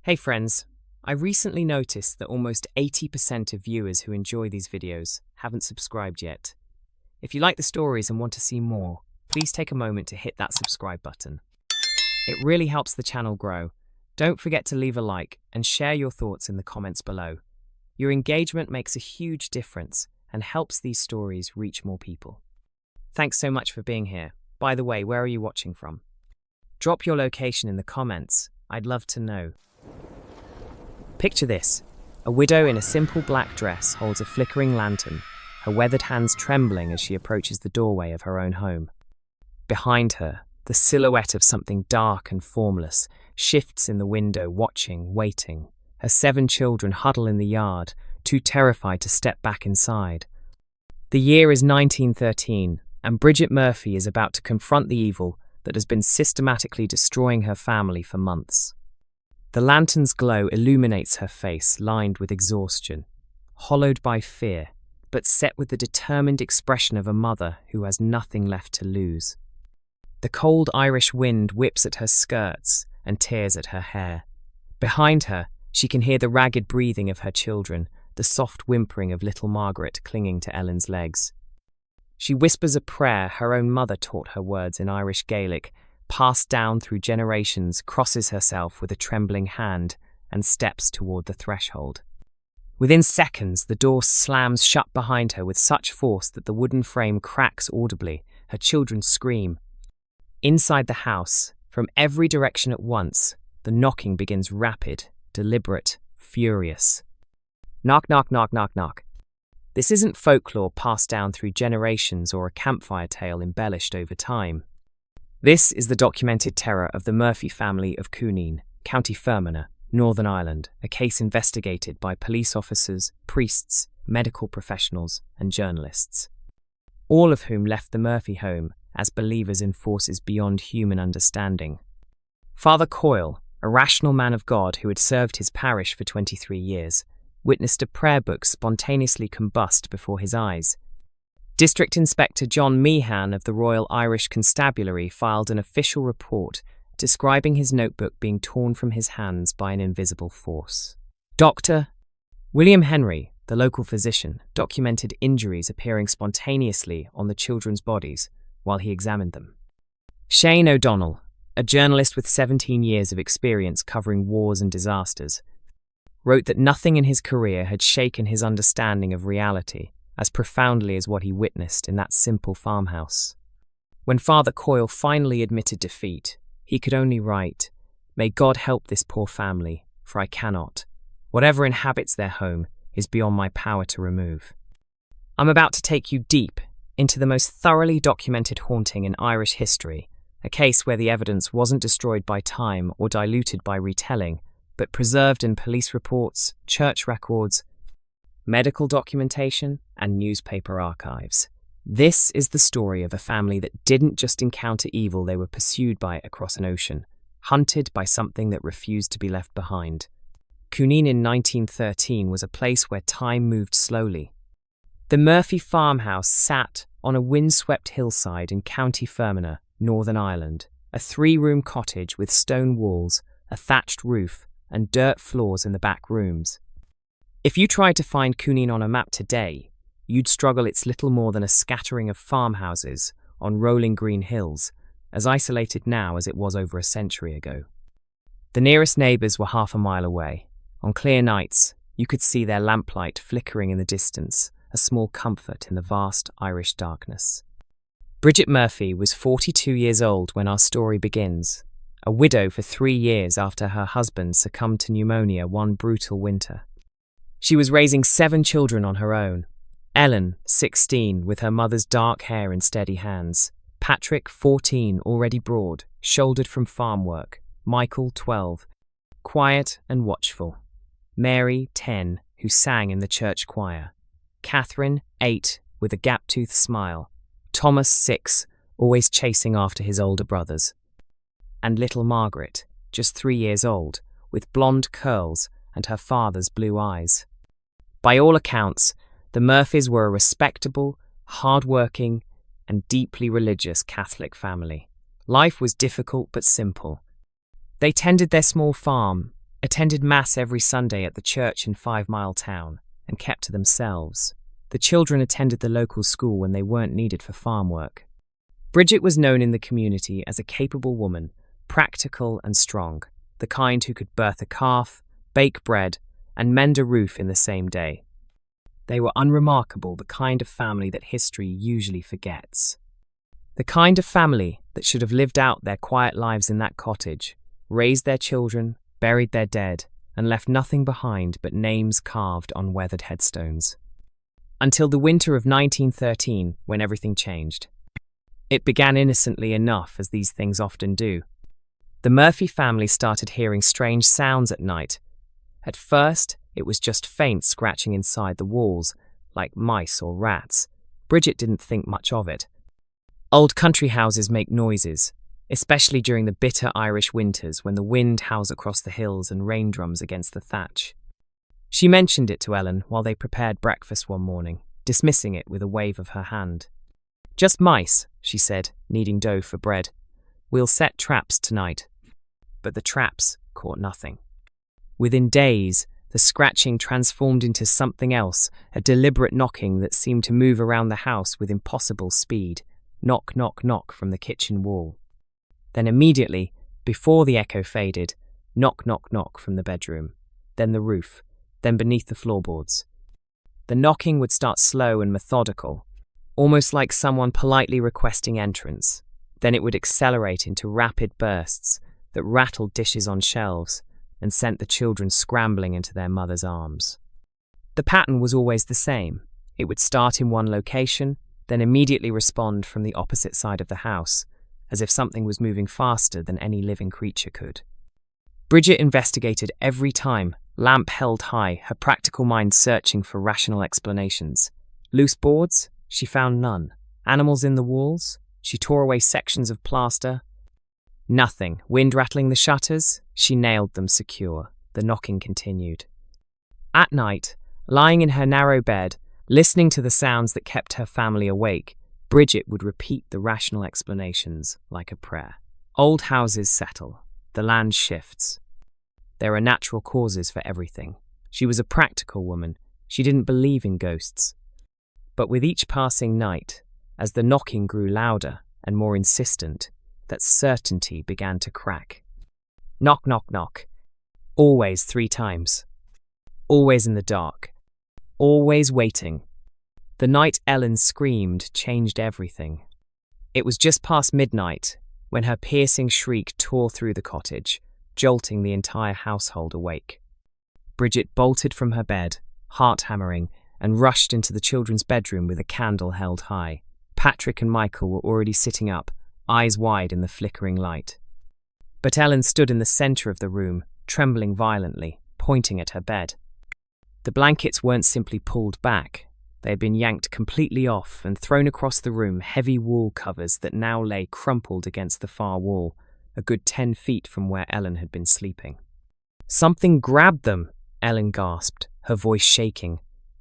Hey friends, I recently noticed that almost 80% of viewers who enjoy these videos haven't subscribed yet. If you like the stories and want to see more, please take a moment to hit that subscribe button. It really helps the channel grow. Don't forget to leave a like and share your thoughts in the comments below. Your engagement makes a huge difference and helps these stories reach more people. Thanks so much for being here. By the way, where are you watching from? Drop your location in the comments. I'd love to know. Picture this. A widow in a simple black dress holds a flickering lantern, her weathered hands trembling as she approaches the doorway of her own home. Behind her, the silhouette of something dark and formless shifts in the window, watching, waiting. Her 7 children huddle in the yard, too terrified to step back inside. The year is 1913, and Bridget Murphy is about to confront the evil that has been systematically destroying her family for months. The lantern's glow illuminates her face, lined with exhaustion, hollowed by fear, but set with the determined expression of a mother who has nothing left to lose. The cold Irish wind whips at her skirts and tears at her hair. Behind her, she can hear the ragged breathing of her children, the soft whimpering of little Margaret clinging to Ellen's legs. She whispers a prayer her own mother taught her, words in Irish Gaelic, passed down through generations, crosses herself with a trembling hand, and steps toward the threshold. Within seconds, the door slams shut behind her with such force that the wooden frame cracks audibly. Her children scream. Inside the house, from every direction at once, the knocking begins rapid, deliberate, furious. Knock, knock, knock, knock, knock. This isn't folklore passed down through generations or a campfire tale embellished over time. This is the documented terror of the Murphy family of Cooneen, County Fermanagh, Northern Ireland, a case investigated by police officers, priests, medical professionals, and journalists, all of whom left the Murphy home as believers in forces beyond human understanding. Father Coyle, a rational man of God who had served his parish for 23 years, witnessed a prayer book spontaneously combust before his eyes. District Inspector John Meehan of the Royal Irish Constabulary filed an official report describing his notebook being torn from his hands by an invisible force. Dr. William Henry, the local physician, documented injuries appearing spontaneously on the children's bodies while he examined them. Shane O'Donnell, a journalist with 17 years of experience covering wars and disasters, wrote that nothing in his career had shaken his understanding of reality as profoundly as what he witnessed in that simple farmhouse. When Father Coyle finally admitted defeat, he could only write, "May God help this poor family, for I cannot. Whatever inhabits their home is beyond my power to remove." I'm about to take you deep into the most thoroughly documented haunting in Irish history, a case where the evidence wasn't destroyed by time or diluted by retelling, but preserved in police reports, church records, medical documentation, and newspaper archives. This is the story of a family that didn't just encounter evil, they were pursued by it across an ocean, hunted by something that refused to be left behind. Cooneen in 1913 was a place where time moved slowly. The Murphy farmhouse sat on a windswept hillside in County Fermanagh, Northern Ireland, a 3-room cottage with stone walls, a thatched roof, and dirt floors in the back rooms. If you tried to find Cooneen on a map today, you'd struggle. It's little more than a scattering of farmhouses on rolling green hills, as isolated now as it was over a century ago. The nearest neighbours were half a mile away. On clear nights, you could see their lamplight flickering in the distance, a small comfort in the vast Irish darkness. Bridget Murphy was 42 years old when our story begins, a widow for 3 years after her husband succumbed to pneumonia one brutal winter. She was raising 7 children on her own. Ellen, 16, with her mother's dark hair and steady hands. Patrick, 14, already broad, shouldered from farm work. Michael, 12, quiet and watchful. Mary, 10, who sang in the church choir. Catherine, 8, with a gap-toothed smile. Thomas, 6, always chasing after his older brothers. And little Margaret, just 3 years old, with blonde curls and her father's blue eyes. By all accounts, the Murphys were a respectable, hard-working, and deeply religious Catholic family. Life was difficult but simple. They tended their small farm, attended Mass every Sunday at the church in 5 Mile Town, and kept to themselves. The children attended the local school when they weren't needed for farm work. Bridget was known in the community as a capable woman, practical and strong, the kind who could birth a calf, bake bread, and mend a roof in the same day. They were unremarkable, the kind of family that history usually forgets. The kind of family that should have lived out their quiet lives in that cottage, raised their children, buried their dead, and left nothing behind but names carved on weathered headstones. Until the winter of 1913, when everything changed. It began innocently enough, as these things often do. The Murphy family started hearing strange sounds at night. At first, it was just faint scratching inside the walls, like mice or rats. Bridget didn't think much of it. Old country houses make noises, especially during the bitter Irish winters when the wind howls across the hills and rain drums against the thatch. She mentioned it to Ellen while they prepared breakfast one morning, dismissing it with a wave of her hand. "Just mice," she said, kneading dough for bread. "We'll set traps tonight." But the traps caught nothing. Within days, the scratching transformed into something else, a deliberate knocking that seemed to move around the house with impossible speed. Knock, knock, knock from the kitchen wall. Then immediately, before the echo faded, knock, knock, knock from the bedroom. Then the roof. Then beneath the floorboards. The knocking would start slow and methodical, almost like someone politely requesting entrance. Then it would accelerate into rapid bursts that rattled dishes on shelves and sent the children scrambling into their mother's arms. The pattern was always the same. It would start in one location, then immediately respond from the opposite side of the house, as if something was moving faster than any living creature could. Bridget investigated every time, lamp held high, her practical mind searching for rational explanations. Loose boards? She found none. Animals in the walls? She tore away sections of plaster. Nothing. Wind rattling the shutters? She nailed them secure. The knocking continued. At night, lying in her narrow bed, listening to the sounds that kept her family awake, Bridget would repeat the rational explanations like a prayer. Old houses settle. The land shifts. There are natural causes for everything. She was a practical woman. She didn't believe in ghosts. But with each passing night, as the knocking grew louder and more insistent, that certainty began to crack. Knock, knock, knock. Always 3 times. Always in the dark. Always waiting. The night Ellen screamed changed everything. It was just past midnight when her piercing shriek tore through the cottage, jolting the entire household awake. Bridget bolted from her bed, heart hammering, and rushed into the children's bedroom with a candle held high. Patrick and Michael were already sitting up, eyes wide in the flickering light. But Ellen stood in the center of the room, trembling violently, pointing at her bed. The blankets weren't simply pulled back. They had been yanked completely off and thrown across the room, heavy wool covers that now lay crumpled against the far wall, a good 10 feet from where Ellen had been sleeping. "Something grabbed them," Ellen gasped, her voice shaking.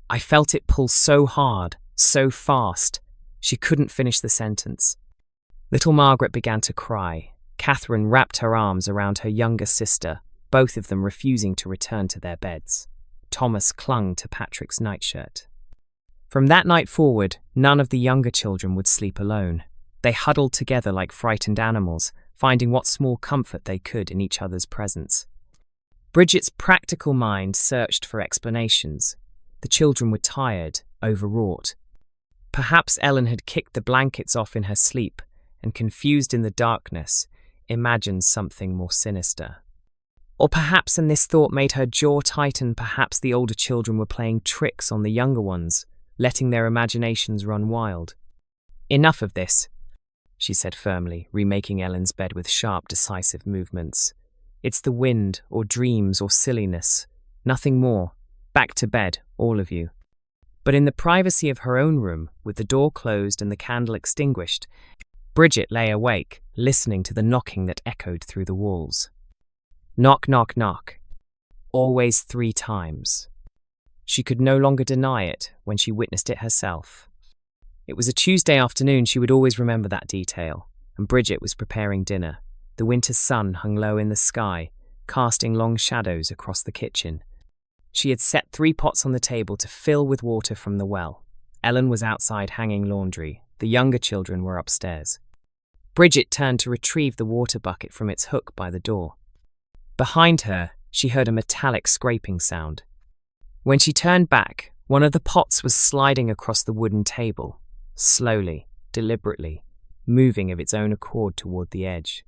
"I felt it pull so hard, so fast." She couldn't finish the sentence. Little Margaret began to cry. Catherine wrapped her arms around her younger sister, both of them refusing to return to their beds. Thomas clung to Patrick's nightshirt. From that night forward, none of the younger children would sleep alone. They huddled together like frightened animals, finding what small comfort they could in each other's presence. Bridget's practical mind searched for explanations. The children were tired, overwrought. Perhaps Ellen had kicked the blankets off in her sleep and, confused in the darkness, imagined something more sinister. Or perhaps, and this thought made her jaw tighten, perhaps the older children were playing tricks on the younger ones, letting their imaginations run wild. "Enough of this," she said firmly, remaking Ellen's bed with sharp, decisive movements. "It's the wind, or dreams, or silliness. Nothing more. Back to bed, all of you." But in the privacy of her own room, with the door closed and the candle extinguished, Bridget lay awake, listening to the knocking that echoed through the walls. Knock, knock, knock. Always 3 times. She could no longer deny it when she witnessed it herself. It was a Tuesday afternoon. She would always remember that detail, and Bridget was preparing dinner. The winter sun hung low in the sky, casting long shadows across the kitchen. She had set 3 pots on the table to fill with water from the well. Ellen was outside hanging laundry. The younger children were upstairs. Bridget turned to retrieve the water bucket from its hook by the door. Behind her, she heard a metallic scraping sound. When she turned back, one of the pots was sliding across the wooden table, slowly, deliberately, moving of its own accord toward the edge.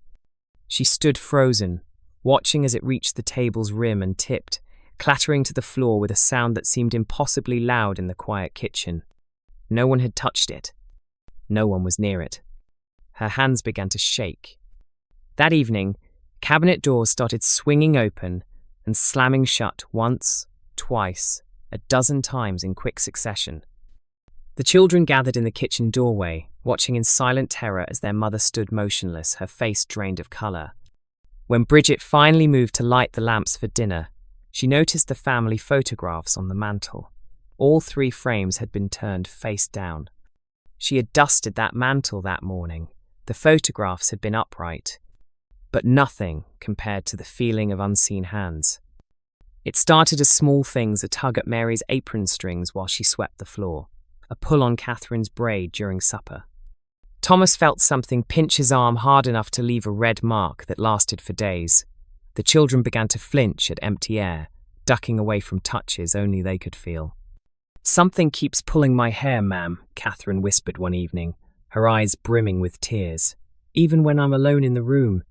She stood frozen, watching as it reached the table's rim and tipped, clattering to the floor with a sound that seemed impossibly loud in the quiet kitchen. No one had touched it. No one was near it. Her hands began to shake. That evening, cabinet doors started swinging open and slamming shut once, twice, a dozen times in quick succession. The children gathered in the kitchen doorway, watching in silent terror as their mother stood motionless, her face drained of colour. When Bridget finally moved to light the lamps for dinner, she noticed the family photographs on the mantel. All 3 frames had been turned face down. She had dusted that mantel that morning. The photographs had been upright, but nothing compared to the feeling of unseen hands. It started as small things: a tug at Mary's apron strings while she swept the floor, a pull on Catherine's braid during supper. Thomas felt something pinch his arm hard enough to leave a red mark that lasted for days. The children began to flinch at empty air, ducking away from touches only they could feel. "Something keeps pulling my hair, ma'am," Catherine whispered one evening, her eyes brimming with tears, "even when I'm alone in the room."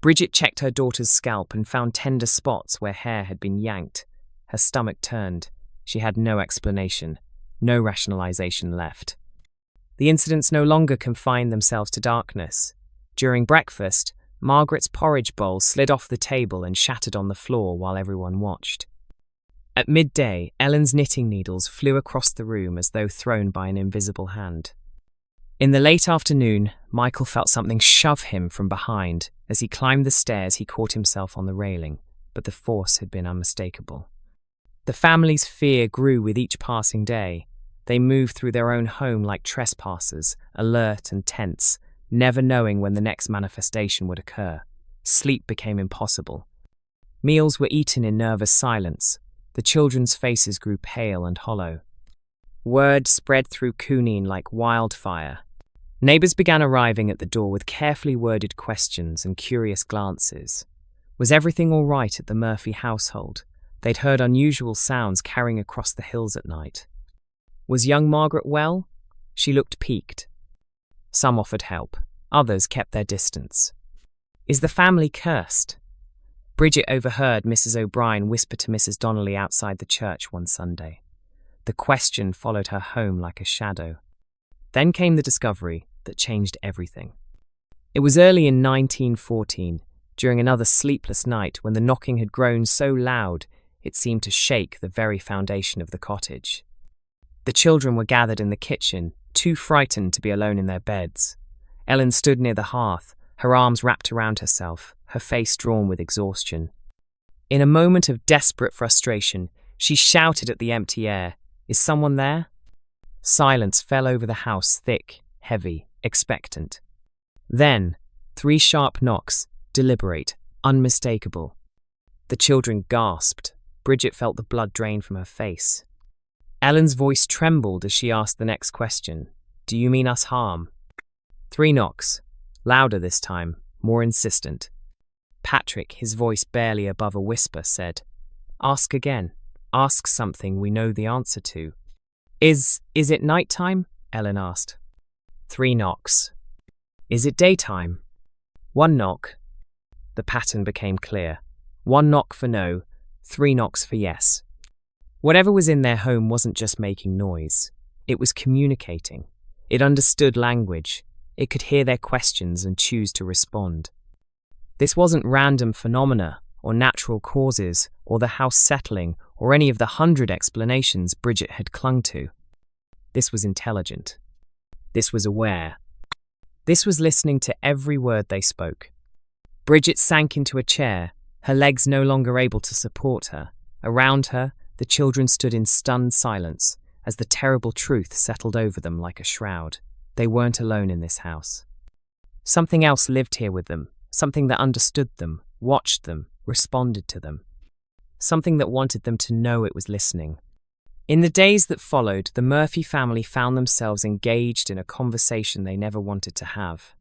Bridget checked her daughter's scalp and found tender spots where hair had been yanked. Her stomach turned. She had no explanation, no rationalization left. The incidents no longer confined themselves to darkness. During breakfast, Margaret's porridge bowl slid off the table and shattered on the floor while everyone watched. At midday, Ellen's knitting needles flew across the room as though thrown by an invisible hand. In the late afternoon, Michael felt something shove him from behind. As he climbed the stairs, he caught himself on the railing, but the force had been unmistakable. The family's fear grew with each passing day. They moved through their own home like trespassers, alert and tense, never knowing when the next manifestation would occur. Sleep became impossible. Meals were eaten in nervous silence. The children's faces grew pale and hollow. Word spread through Cooneen like wildfire. Neighbours began arriving at the door with carefully worded questions and curious glances. Was everything all right at the Murphy household? They'd heard unusual sounds carrying across the hills at night. Was young Margaret well? She looked peaked. Some offered help. Others kept their distance. Is the family cursed? Bridget overheard Mrs. O'Brien whisper to Mrs. Donnelly outside the church one Sunday. The question followed her home like a shadow. Then came the discovery that changed everything. It was early in 1914, during another sleepless night when the knocking had grown so loud it seemed to shake the very foundation of the cottage. The children were gathered in the kitchen, too frightened to be alone in their beds. Ellen stood near the hearth, her arms wrapped around herself, her face drawn with exhaustion. In a moment of desperate frustration, she shouted at the empty air, "Is someone there?" Silence fell over the house, thick, heavy, expectant. Then, 3 sharp knocks, deliberate, unmistakable. The children gasped. Bridget felt the blood drain from her face. Ellen's voice trembled as she asked the next question. "Do you mean us harm?" 3 knocks, louder this time, more insistent. Patrick, his voice barely above a whisper, said, "Ask again. Ask something we know the answer to." Is it night time?" Ellen asked. 3 knocks. "Is it daytime?" 1 knock. The pattern became clear. 1 knock for no, 3 knocks for yes. Whatever was in their home wasn't just making noise. It was communicating. It understood language. It could hear their questions and choose to respond. This wasn't random phenomena or natural causes or the house settling or any of the 100 explanations Bridget had clung to. This was intelligent. This was aware. This was listening to every word they spoke. Bridget sank into a chair, her legs no longer able to support her. Around her, the children stood in stunned silence as the terrible truth settled over them like a shroud. They weren't alone in this house. Something else lived here with them, something that understood them, watched them, responded to them. Something that wanted them to know it was listening. In the days that followed, the Murphy family found themselves engaged in a conversation they never wanted to have.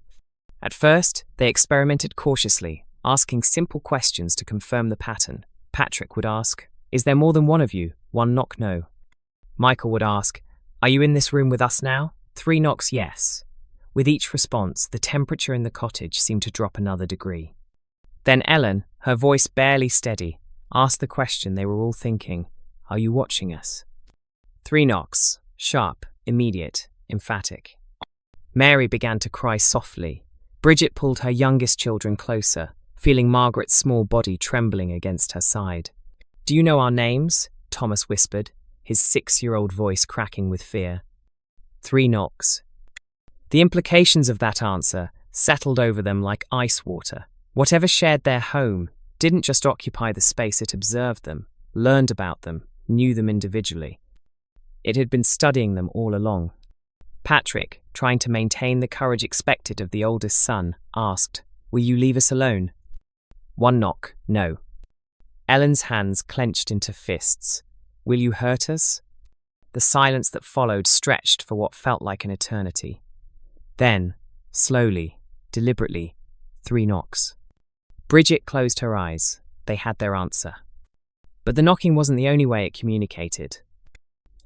At first, they experimented cautiously, asking simple questions to confirm the pattern. Patrick would ask, "Is there more than one of you?" 1 knock, no. Michael would ask, "Are you in this room with us now?" 3 knocks, yes. With each response, the temperature in the cottage seemed to drop another degree. Then Ellen, her voice barely steady, asked the question they were all thinking, "Are you watching us?" 3 knocks, sharp, immediate, emphatic. Mary began to cry softly. Bridget pulled her youngest children closer, feeling Margaret's small body trembling against her side. "Do you know our names?" Thomas whispered, his 6-year-old voice cracking with fear. 3 knocks. The implications of that answer settled over them like ice water. Whatever shared their home didn't just occupy the space, it observed them, learned about them, knew them individually. It had been studying them all along. Patrick, trying to maintain the courage expected of the oldest son, asked, "Will you leave us alone?" 1 knock, no. Ellen's hands clenched into fists. "Will you hurt us?" The silence that followed stretched for what felt like an eternity. Then, slowly, deliberately, 3 knocks. Bridget closed her eyes. They had their answer. But the knocking wasn't the only way it communicated.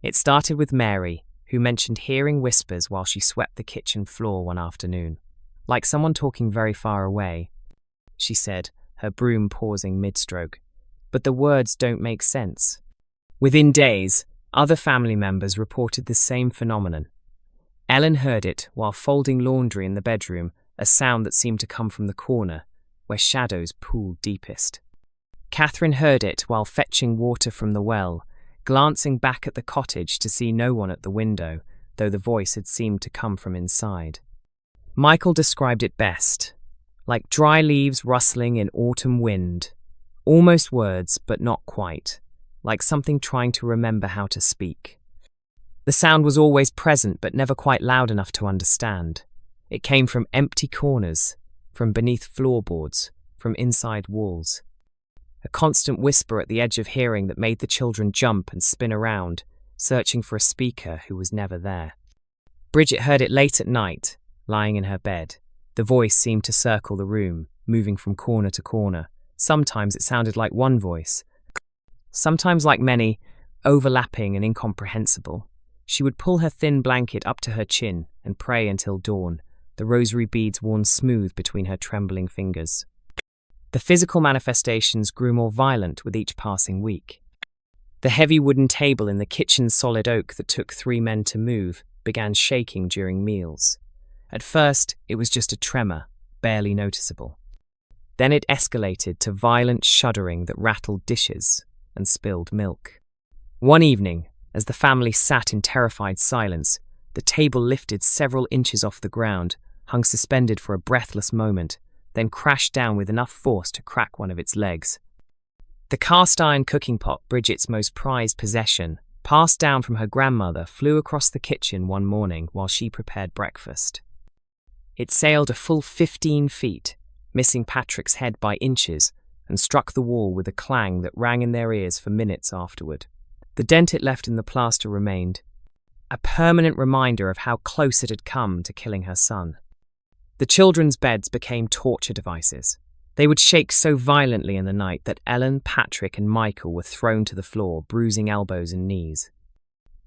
It started with Mary, who mentioned hearing whispers while she swept the kitchen floor one afternoon. "Like someone talking very far away," she said, her broom pausing mid-stroke. "But the words don't make sense." Within days, other family members reported the same phenomenon. Ellen heard it while folding laundry in the bedroom, a sound that seemed to come from the corner, where shadows pooled deepest. Catherine heard it while fetching water from the well, glancing back at the cottage to see no one at the window, though the voice had seemed to come from inside. Michael described it best, like dry leaves rustling in autumn wind, almost words but not quite, like something trying to remember how to speak. The sound was always present but never quite loud enough to understand. It came from empty corners, from beneath floorboards, from inside walls. A constant whisper at the edge of hearing that made the children jump and spin around, searching for a speaker who was never there. Bridget heard it late at night, lying in her bed. The voice seemed to circle the room, moving from corner to corner. Sometimes it sounded like one voice, sometimes like many, overlapping and incomprehensible. She would pull her thin blanket up to her chin and pray until dawn, the rosary beads worn smooth between her trembling fingers. The physical manifestations grew more violent with each passing week. The heavy wooden table in the kitchen's solid oak that took 3 men to move began shaking during meals. At first, it was just a tremor, barely noticeable. Then it escalated to violent shuddering that rattled dishes and spilled milk. One evening, as the family sat in terrified silence, the table lifted several inches off the ground, hung suspended for a breathless moment, then crashed down with enough force to crack one of its legs. The cast-iron cooking pot, Bridget's most prized possession, passed down from her grandmother, flew across the kitchen one morning while she prepared breakfast. It sailed a full 15 feet, missing Patrick's head by inches, and struck the wall with a clang that rang in their ears for minutes afterward. The dent it left in the plaster remained, a permanent reminder of how close it had come to killing her son. The children's beds became torture devices. They would shake so violently in the night that Ellen, Patrick, and Michael were thrown to the floor, bruising elbows and knees.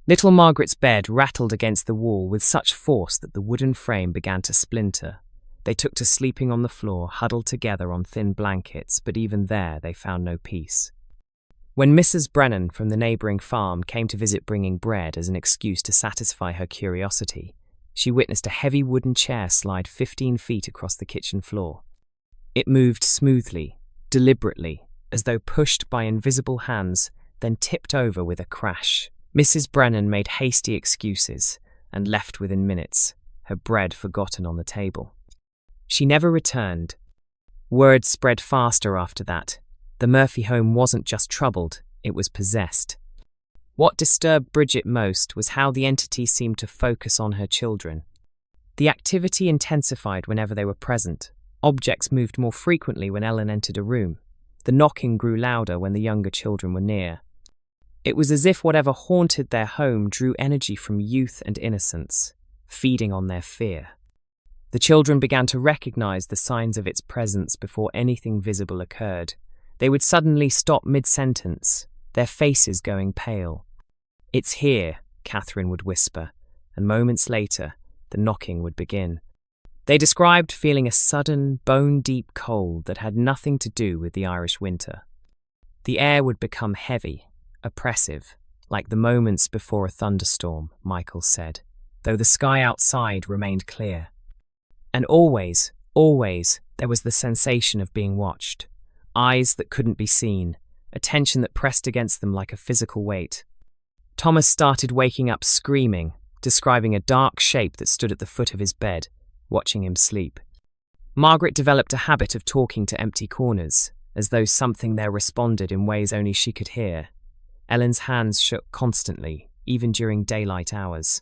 Little Margaret's bed rattled against the wall with such force that the wooden frame began to splinter. They took to sleeping on the floor, huddled together on thin blankets, but even there they found no peace. When Mrs. Brennan from the neighbouring farm came to visit bringing bread as an excuse to satisfy her curiosity, she witnessed a heavy wooden chair slide 15 feet across the kitchen floor. It moved smoothly, deliberately, as though pushed by invisible hands, then tipped over with a crash. Mrs. Brennan made hasty excuses and left within minutes, her bread forgotten on the table. She never returned. Word spread faster after that. The Murphy home wasn't just troubled, it was possessed. What disturbed Bridget most was how the entity seemed to focus on her children. The activity intensified whenever they were present. Objects moved more frequently when Ellen entered a room. The knocking grew louder when the younger children were near. It was as if whatever haunted their home drew energy from youth and innocence, feeding on their fear. The children began to recognize the signs of its presence before anything visible occurred. They would suddenly stop mid-sentence, their faces going pale. "It's here," Catherine would whisper, and moments later, the knocking would begin. They described feeling a sudden, bone-deep cold that had nothing to do with the Irish winter. The air would become heavy, oppressive, like the moments before a thunderstorm, Michael said, though the sky outside remained clear. And always, there was the sensation of being watched. Eyes that couldn't be seen, attention that pressed against them like a physical weight. Thomas started waking up screaming, describing a dark shape that stood at the foot of his bed, watching him sleep. Margaret developed a habit of talking to empty corners, as though something there responded in ways only she could hear. Ellen's hands shook constantly, even during daylight hours.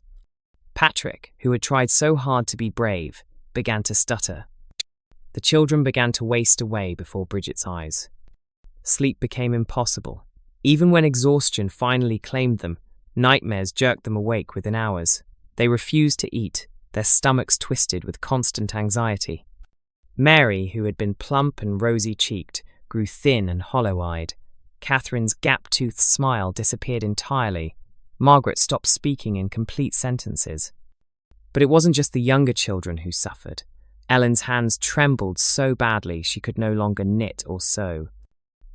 Patrick, who had tried so hard to be brave, began to stutter. The children began to waste away before Bridget's eyes. Sleep became impossible. Even when exhaustion finally claimed them, nightmares jerked them awake within hours. They refused to eat, their stomachs twisted with constant anxiety. Mary, who had been plump and rosy-cheeked, grew thin and hollow-eyed. Catherine's gap-toothed smile disappeared entirely. Margaret stopped speaking in complete sentences. But it wasn't just the younger children who suffered. Ellen's hands trembled so badly she could no longer knit or sew.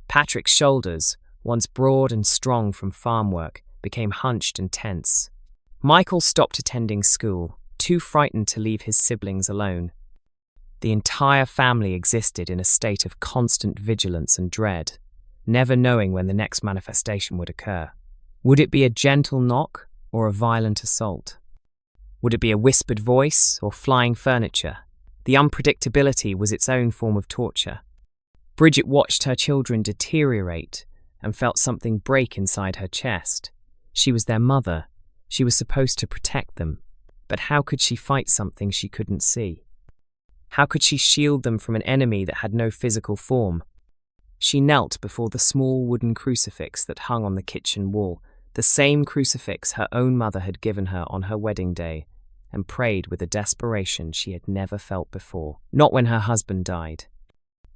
Patrick's shoulders, once broad and strong from farm work, became hunched and tense. Michael stopped attending school, too frightened to leave his siblings alone. The entire family existed in a state of constant vigilance and dread, never knowing when the next manifestation would occur. Would it be a gentle knock or a violent assault? Would it be a whispered voice or flying furniture? The unpredictability was its own form of torture. Bridget watched her children deteriorate and felt something break inside her chest. She was their mother. She was supposed to protect them. But how could she fight something she couldn't see? How could she shield them from an enemy that had no physical form? She knelt before the small wooden crucifix that hung on the kitchen wall, the same crucifix her own mother had given her on her wedding day, and prayed with a desperation she had never felt before. Not when her husband died.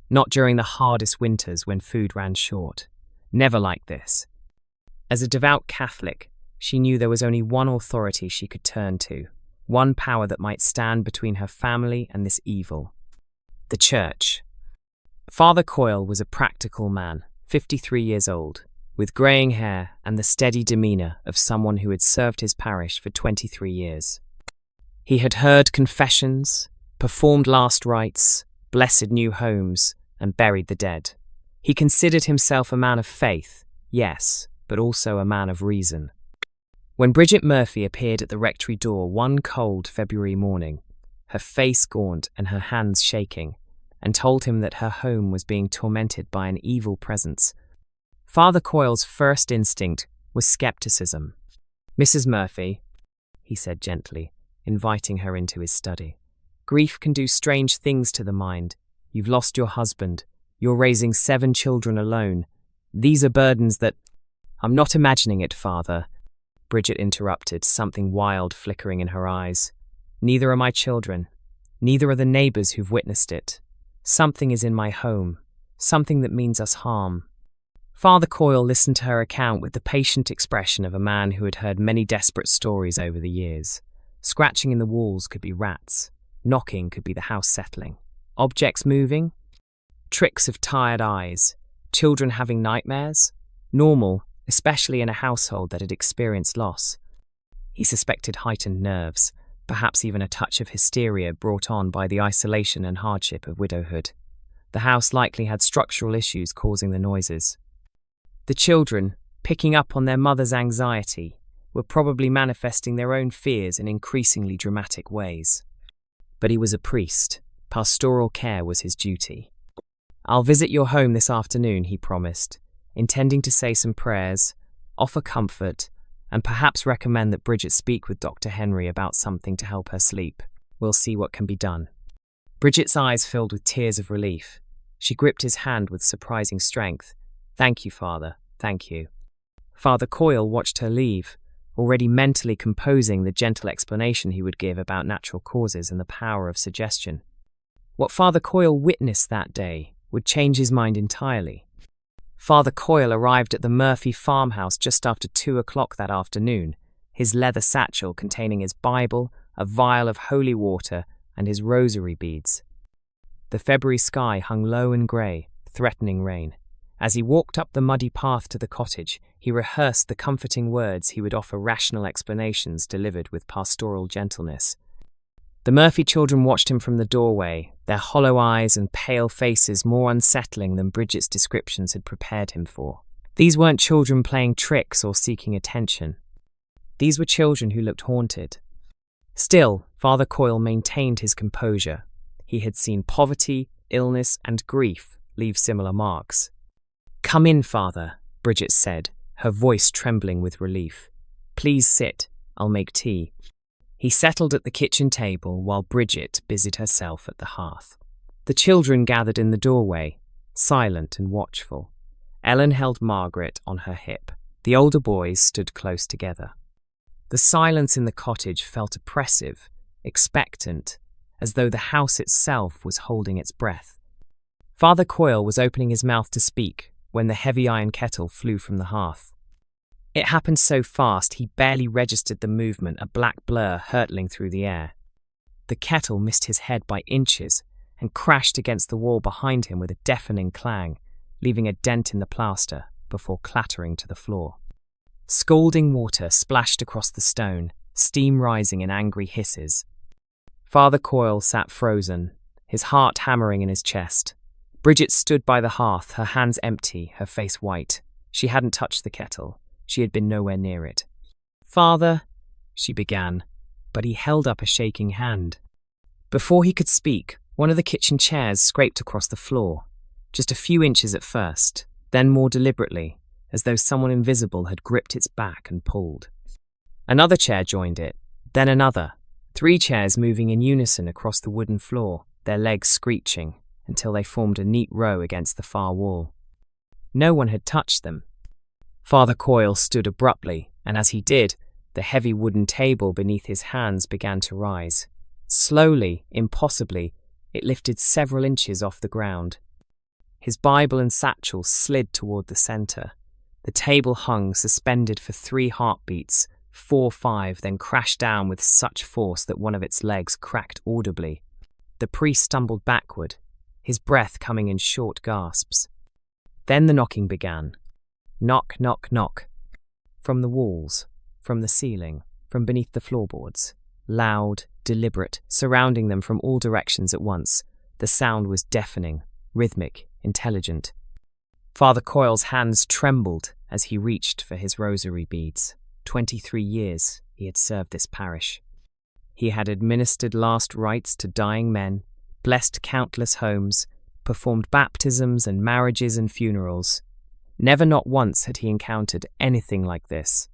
Not during the hardest winters when food ran short. Never like this. As a devout Catholic, she knew there was only one authority she could turn to, one power that might stand between her family and this evil. The church. Father Coyle was a practical man, 53 years old, with greying hair and the steady demeanour of someone who had served his parish for 23 years. He had heard confessions, performed last rites, blessed new homes, and buried the dead. He considered himself a man of faith, yes, but also a man of reason. When Bridget Murphy appeared at the rectory door one cold February morning, her face gaunt and her hands shaking, and told him that her home was being tormented by an evil presence, Father Coyle's first instinct was skepticism. "Mrs. Murphy," he said gently, inviting her into his study. "Grief can do strange things to the mind. You've lost your husband. You're raising 7 children alone. These are burdens that—" "I'm not imagining it, Father," Bridget interrupted, something wild flickering in her eyes. "Neither are my children. Neither are the neighbours who've witnessed it. Something is in my home. Something that means us harm." Father Coyle listened to her account with the patient expression of a man who had heard many desperate stories over the years. Scratching in the walls could be rats. Knocking could be the house settling. Objects moving? Tricks of tired eyes. Children having nightmares? Normal, especially in a household that had experienced loss. He suspected heightened nerves, perhaps even a touch of hysteria brought on by the isolation and hardship of widowhood. The house likely had structural issues causing the noises. The children, picking up on their mother's anxiety, were probably manifesting their own fears in increasingly dramatic ways. But he was a priest. Pastoral care was his duty. "I'll visit your home this afternoon," he promised, intending to say some prayers, offer comfort, and perhaps recommend that Bridget speak with Dr. Henry about something to help her sleep. "We'll see what can be done." Bridget's eyes filled with tears of relief. She gripped his hand with surprising strength. "Thank you, Father, thank you." Father Coyle watched her leave, already mentally composing the gentle explanation he would give about natural causes and the power of suggestion. What Father Coyle witnessed that day would change his mind entirely. Father Coyle arrived at the Murphy farmhouse just after 2 o'clock that afternoon, his leather satchel containing his Bible, a vial of holy water, and his rosary beads. The February sky hung low and grey, threatening rain. As he walked up the muddy path to the cottage, he rehearsed the comforting words he would offer rational explanations delivered with pastoral gentleness. The Murphy children watched him from the doorway, their hollow eyes and pale faces more unsettling than Bridget's descriptions had prepared him for. These weren't children playing tricks or seeking attention. These were children who looked haunted. Still, Father Coyle maintained his composure. He had seen poverty, illness, and grief leave similar marks. "Come in, Father," Bridget said, her voice trembling with relief. "Please sit, I'll make tea." He settled at the kitchen table while Bridget busied herself at the hearth. The children gathered in the doorway, silent and watchful. Ellen held Margaret on her hip. The older boys stood close together. The silence in the cottage felt oppressive, expectant, as though the house itself was holding its breath. Father Coyle was opening his mouth to speak when the heavy iron kettle flew from the hearth. It happened so fast he barely registered the movement, a black blur hurtling through the air. The kettle missed his head by inches and crashed against the wall behind him with a deafening clang, leaving a dent in the plaster before clattering to the floor. Scalding water splashed across the stone, steam rising in angry hisses. Father Coyle sat frozen, his heart hammering in his chest. Bridget stood by the hearth, her hands empty, her face white. She hadn't touched the kettle. She had been nowhere near it. "Father," she began, but he held up a shaking hand. Before he could speak, one of the kitchen chairs scraped across the floor, just a few inches at first, then more deliberately, as though someone invisible had gripped its back and pulled. Another chair joined it, then another, 3 chairs moving in unison across the wooden floor, their legs screeching, until they formed a neat row against the far wall. No one had touched them. Father Coyle stood abruptly, and as he did, the heavy wooden table beneath his hands began to rise. Slowly, impossibly, it lifted several inches off the ground. His Bible and satchel slid toward the center. The table hung suspended for 3 heartbeats, 4, 5, then crashed down with such force that one of its legs cracked audibly. The priest stumbled backward, his breath coming in short gasps. Then the knocking began. Knock, knock, knock. From the walls, from the ceiling, from beneath the floorboards. Loud, deliberate, surrounding them from all directions at once. The sound was deafening, rhythmic, intelligent. Father Coyle's hands trembled as he reached for his rosary beads. 23 years he had served this parish. He had administered last rites to dying men, blessed countless homes, performed baptisms and marriages and funerals. Never not once had he encountered anything like this.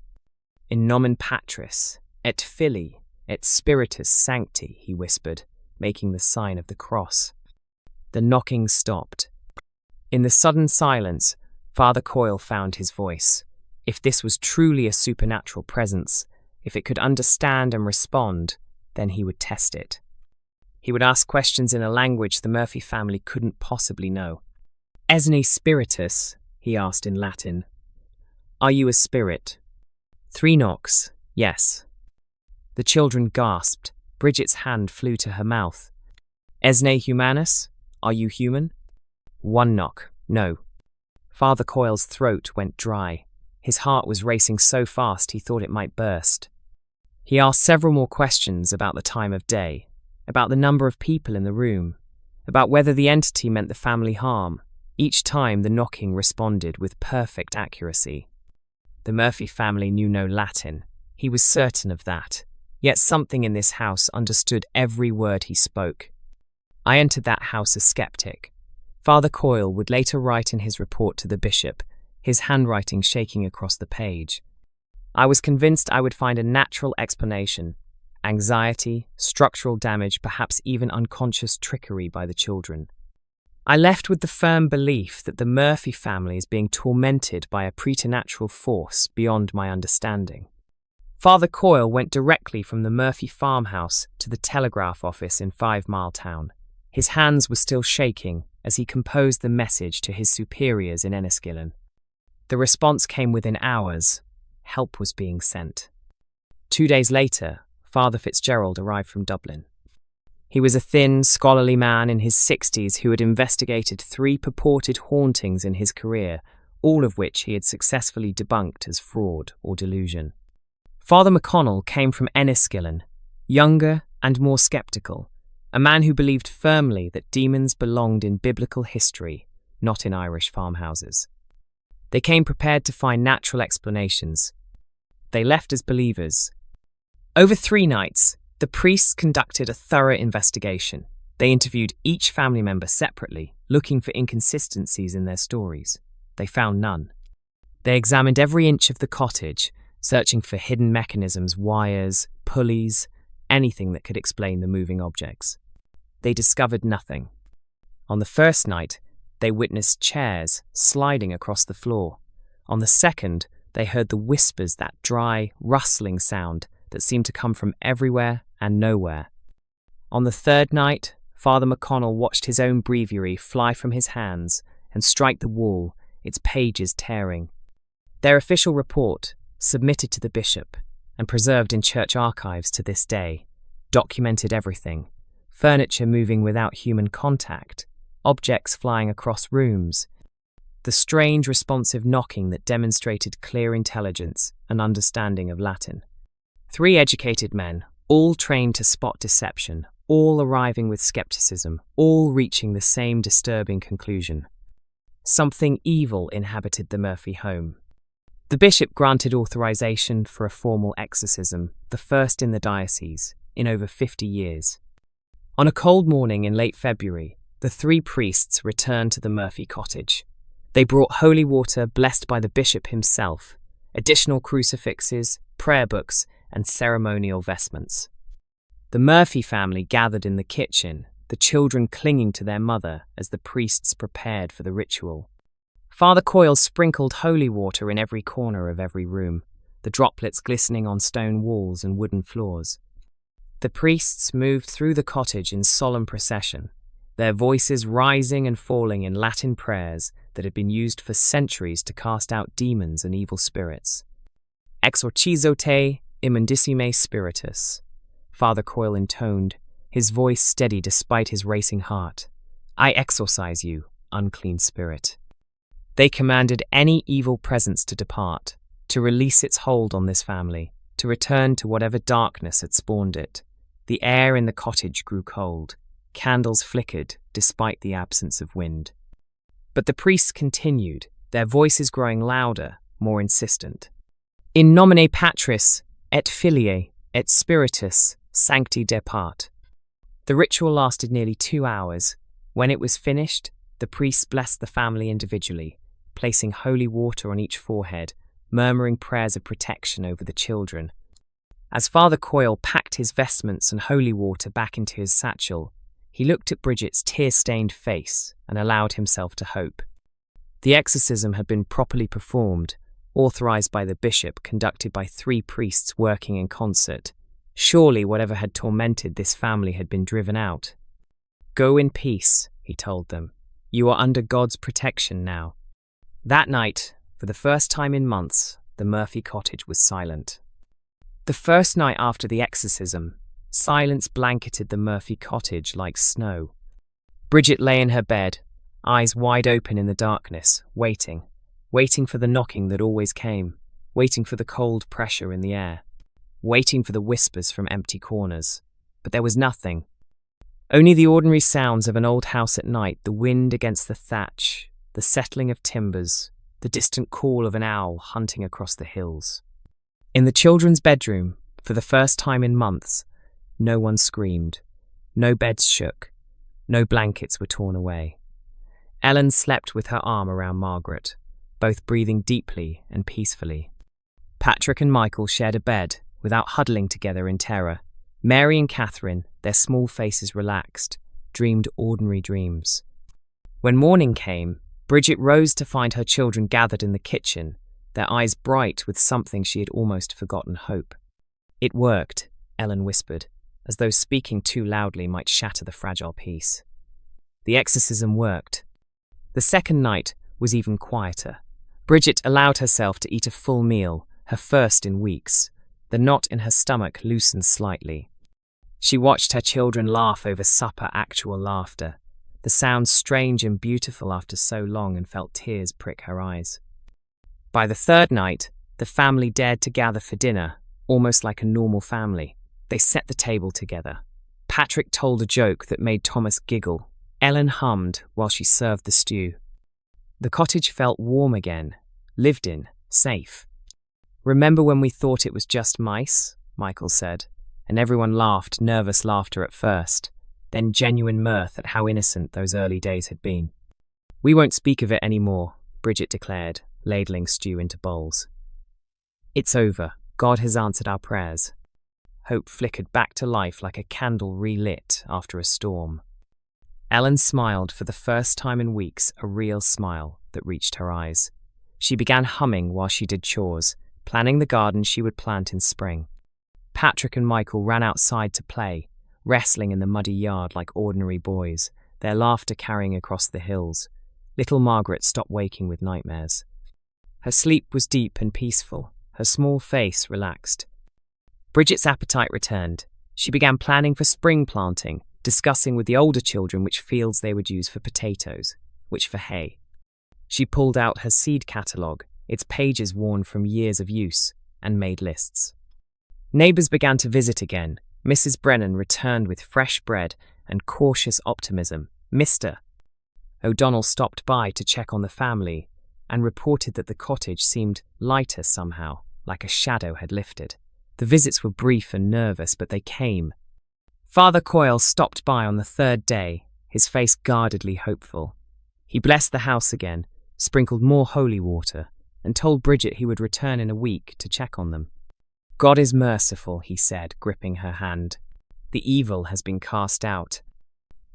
In nomen patris, et filii, et spiritus sancti, he whispered, making the sign of the cross. The knocking stopped. In the sudden silence, Father Coyle found his voice. If this was truly a supernatural presence, if it could understand and respond, then he would test it. He would ask questions in a language the Murphy family couldn't possibly know. "Esne spiritus?" he asked in Latin. "Are you a spirit?" 3 knocks, yes. The children gasped. Bridget's hand flew to her mouth. "Esne humanus? Are you human?" 1 knock, no. Father Coyle's throat went dry. His heart was racing so fast he thought it might burst. He asked several more questions about the time of day, about the number of people in the room, about whether the entity meant the family harm. Each time the knocking responded with perfect accuracy. The Murphy family knew no Latin. He was certain of that. Yet something in this house understood every word he spoke. "I entered that house a skeptic." Father Coyle would later write in his report to the bishop, his handwriting shaking across the page. "I was convinced I would find a natural explanation. Anxiety, structural damage, perhaps even unconscious trickery by the children. I left with the firm belief that the Murphy family is being tormented by a preternatural force beyond my understanding. Father Coyle went directly from the Murphy farmhouse to the telegraph office in 5 Mile Town. His hands were still shaking as he composed the message to his superiors in Enniskillen. The response came within hours. Help was being sent. 2 days later, Father Fitzgerald arrived from Dublin. He was a thin, scholarly man in his 60s who had investigated 3 purported hauntings in his career, all of which he had successfully debunked as fraud or delusion. Father McConnell came from Enniskillen, younger and more sceptical, a man who believed firmly that demons belonged in biblical history, not in Irish farmhouses. They came prepared to find natural explanations. They left as believers. Over 3 nights, the priests conducted a thorough investigation. They interviewed each family member separately, looking for inconsistencies in their stories. They found none. They examined every inch of the cottage, searching for hidden mechanisms, wires, pulleys, anything that could explain the moving objects. They discovered nothing. On the first night, they witnessed chairs sliding across the floor. On the second, they heard the whispers, that dry, rustling sound that seemed to come from everywhere and nowhere. On the third night, Father McConnell watched his own breviary fly from his hands and strike the wall, its pages tearing. Their official report, submitted to the bishop and preserved in church archives to this day, documented everything: furniture moving without human contact, objects flying across rooms, the strange responsive knocking that demonstrated clear intelligence and understanding of Latin. 3 educated men, all trained to spot deception, all arriving with skepticism, all reaching the same disturbing conclusion. Something evil inhabited the Murphy home. The bishop granted authorization for a formal exorcism, the first in the diocese, in over 50 years. On a cold morning in late February, the 3 priests returned to the Murphy cottage. They brought holy water blessed by the bishop himself, additional crucifixes, prayer books, and ceremonial vestments. The Murphy family gathered in the kitchen, the children clinging to their mother as the priests prepared for the ritual. Father Coyle sprinkled holy water in every corner of every room, the droplets glistening on stone walls and wooden floors. The priests moved through the cottage in solemn procession, their voices rising and falling in Latin prayers that had been used for centuries to cast out demons and evil spirits. Exorcizo te immundissime spiritus, Father Coyle intoned, his voice steady despite his racing heart. I exorcise you, unclean spirit. They commanded any evil presence to depart, to release its hold on this family, to return to whatever darkness had spawned it. The air in the cottage grew cold. Candles flickered despite the absence of wind. But the priests continued, their voices growing louder, more insistent. In nomine Patris, et Filii, et Spiritus, sancti depart. The ritual lasted nearly 2 hours. When it was finished, the priests blessed the family individually, placing holy water on each forehead, murmuring prayers of protection over the children. As Father Coyle packed his vestments and holy water back into his satchel, he looked at Bridget's tear-stained face and allowed himself to hope. The exorcism had been properly performed, authorized by the bishop, conducted by 3 priests working in concert. Surely whatever had tormented this family had been driven out. Go in peace, he told them. You are under God's protection now. That night, for the first time in months, the Murphy cottage was silent. The first night after the exorcism, silence blanketed the Murphy cottage like snow. Bridget lay in her bed, eyes wide open in the darkness, waiting for the knocking that always came, waiting for the cold pressure in the air, waiting for the whispers from empty corners. But there was nothing. Only the ordinary sounds of an old house at night, the wind against the thatch, the settling of timbers, the distant call of an owl hunting across the hills. In the children's bedroom, for the first time in months, no one screamed, no beds shook, no blankets were torn away. Ellen slept with her arm around Margaret, both breathing deeply and peacefully. Patrick and Michael shared a bed, without huddling together in terror. Mary and Catherine, their small faces relaxed, dreamed ordinary dreams. When morning came, Bridget rose to find her children gathered in the kitchen, their eyes bright with something she had almost forgotten: hope. "It worked," Ellen whispered, as though speaking too loudly might shatter the fragile peace. The exorcism worked. The second night was even quieter. Bridget allowed herself to eat a full meal, her first in weeks. The knot in her stomach loosened slightly. She watched her children laugh over supper, actual laughter. The sound strange and beautiful after so long, and felt tears prick her eyes. By the third night, the family dared to gather for dinner, almost like a normal family. They set the table together. Patrick told a joke that made Thomas giggle. Ellen hummed while she served the stew. The cottage felt warm again, lived in, safe. "Remember when we thought it was just mice?" Michael said, and everyone laughed, nervous laughter at first, then genuine mirth at how innocent those early days had been. "We won't speak of it anymore," Bridget declared, ladling stew into bowls. "It's over. God has answered our prayers." Hope flickered back to life like a candle relit after a storm. Ellen smiled for the first time in weeks, a real smile that reached her eyes. She began humming while she did chores, planning the garden she would plant in spring. Patrick and Michael ran outside to play, wrestling in the muddy yard like ordinary boys, their laughter carrying across the hills. Little Margaret stopped waking with nightmares. Her sleep was deep and peaceful, her small face relaxed. Bridget's appetite returned. She began planning for spring planting, discussing with the older children which fields they would use for potatoes, which for hay. She pulled out her seed catalogue, its pages worn from years of use, and made lists. Neighbours began to visit again. Mrs. Brennan returned with fresh bread and cautious optimism. Mr. O'Donnell stopped by to check on the family and reported that the cottage seemed lighter somehow, like a shadow had lifted. The visits were brief and nervous, but they came. Father Coyle stopped by on the third day, his face guardedly hopeful. He blessed the house again, sprinkled more holy water, and told Bridget he would return in a week to check on them. "God is merciful," he said, gripping her hand. "The evil has been cast out."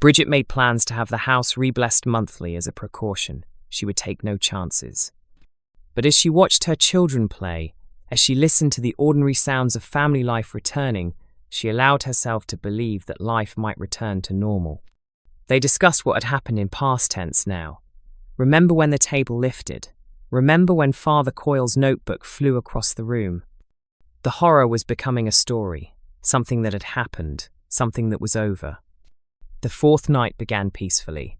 Bridget made plans to have the house re-blessed monthly as a precaution. She would take no chances. But as she watched her children play, as she listened to the ordinary sounds of family life returning, she allowed herself to believe that life might return to normal. They discussed what had happened in past tense now. Remember when the table lifted? Remember when Father Coyle's notebook flew across the room? The horror was becoming a story, something that had happened, something that was over. The fourth night began peacefully.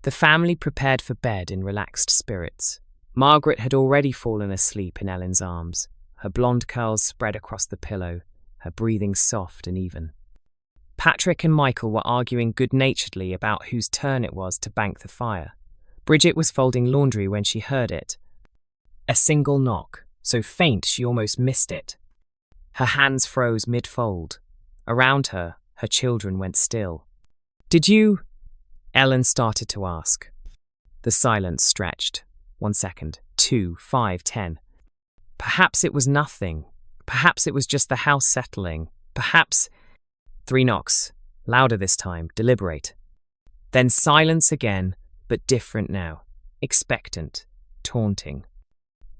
The family prepared for bed in relaxed spirits. Margaret had already fallen asleep in Ellen's arms, her blonde curls spread across the pillow, her breathing soft and even. Patrick and Michael were arguing good-naturedly about whose turn it was to bank the fire. Bridget was folding laundry when she heard it. A single knock, so faint she almost missed it. Her hands froze mid-fold. Around her, her children went still. "Did you?" Ellen started to ask. The silence stretched. 1 second, 2, 5, 10. Perhaps it was nothing. Perhaps it was just the house settling. Perhaps... 3 knocks, louder this time, deliberate. Then silence again, but different now, expectant, taunting.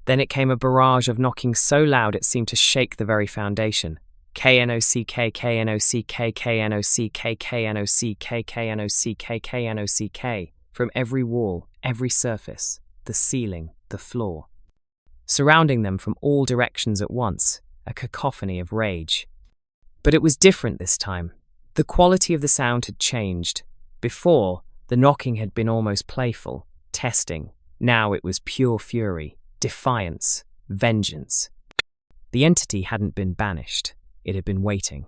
Then it came a barrage of knocking so loud it seemed to shake the very foundation. K-N-O-C-K, K-N-O-C-K, K-N-O-C-K, K-N-O-C-K, K-N-O-C-K, K-N-O-C-K, from every wall, every surface, the ceiling, the floor. Surrounding them from all directions at once, a cacophony of rage. But it was different this time. The quality of the sound had changed. Before, the knocking had been almost playful, testing. Now it was pure fury, defiance, vengeance. The entity hadn't been banished. It had been waiting.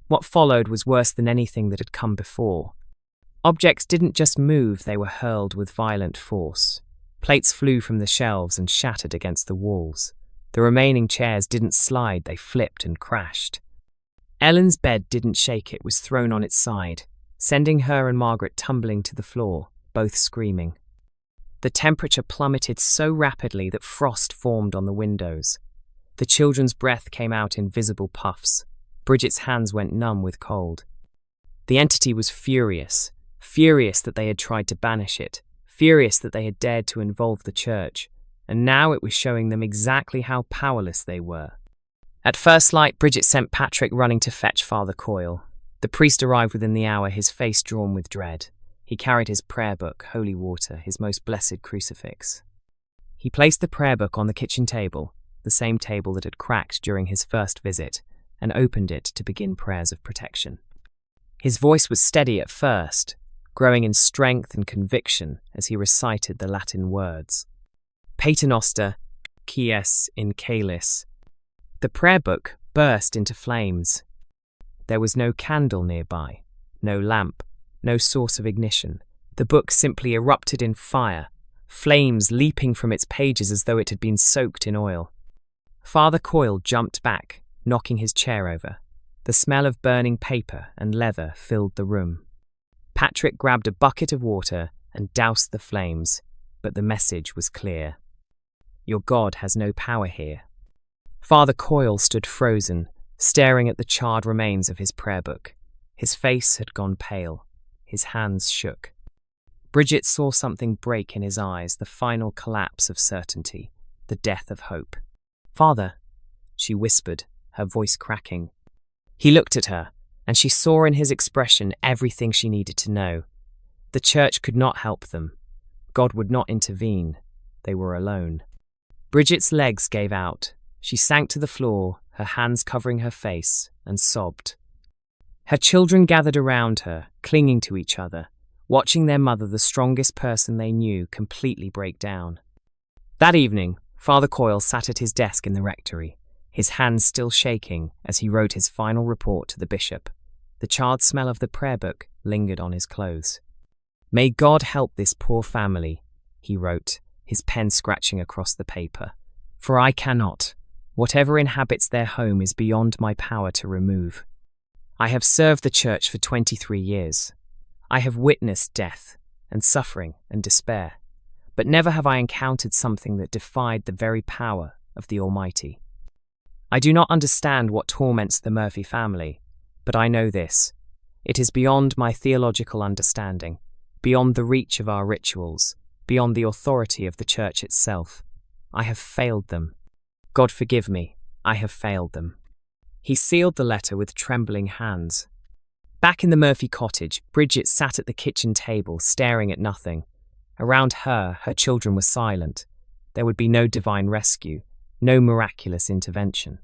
What followed was worse than anything that had come before. Objects didn't just move, they were hurled with violent force. Plates flew from the shelves and shattered against the walls. The remaining chairs didn't slide, they flipped and crashed. Ellen's bed didn't shake, it was thrown on its side, sending her and Margaret tumbling to the floor, both screaming. The temperature plummeted so rapidly that frost formed on the windows. The children's breath came out in visible puffs. Bridget's hands went numb with cold. The entity was furious. furious that they had tried to banish it, furious that they had dared to involve the church, and now it was showing them exactly how powerless they were. At first light, Bridget sent Patrick running to fetch Father Coyle. The priest arrived within the hour, his face drawn with dread. He carried his prayer book, holy water, his most blessed crucifix. He placed the prayer book on the kitchen table, the same table that had cracked during his first visit, and opened it to begin prayers of protection. His voice was steady at first, growing in strength and conviction as he recited the Latin words. Pater noster, qui es in caelis. The prayer book burst into flames. There was no candle nearby, no lamp, no source of ignition. The book simply erupted in fire, flames leaping from its pages as though it had been soaked in oil. Father Coyle jumped back, knocking his chair over. The smell of burning paper and leather filled the room. Patrick grabbed a bucket of water and doused the flames, but the message was clear. Your God has no power here. Father Coyle stood frozen, staring at the charred remains of his prayer book. His face had gone pale. His hands shook. Bridget saw something break in his eyes, the final collapse of certainty, the death of hope. Father, she whispered, her voice cracking. He looked at her, and she saw in his expression everything she needed to know. The church could not help them. God would not intervene. They were alone. Bridget's legs gave out. She sank to the floor, her hands covering her face, and sobbed. Her children gathered around her, clinging to each other, watching their mother, the strongest person they knew, completely break down. That evening, Father Coyle sat at his desk in the rectory, his hands still shaking as he wrote his final report to the bishop. The charred smell of the prayer book lingered on his clothes. May God help this poor family, he wrote, his pen scratching across the paper. For I cannot. Whatever inhabits their home is beyond my power to remove. I have served the church for 23 years. I have witnessed death and suffering and despair, but never have I encountered something that defied the very power of the Almighty. I do not understand what torments the Murphy family, but I know this. It is beyond my theological understanding, beyond the reach of our rituals, beyond the authority of the church itself. I have failed them. God forgive me, I have failed them. He sealed the letter with trembling hands. Back in the Murphy cottage, Bridget sat at the kitchen table, staring at nothing. Around her, her children were silent. There would be no divine rescue, no miraculous intervention.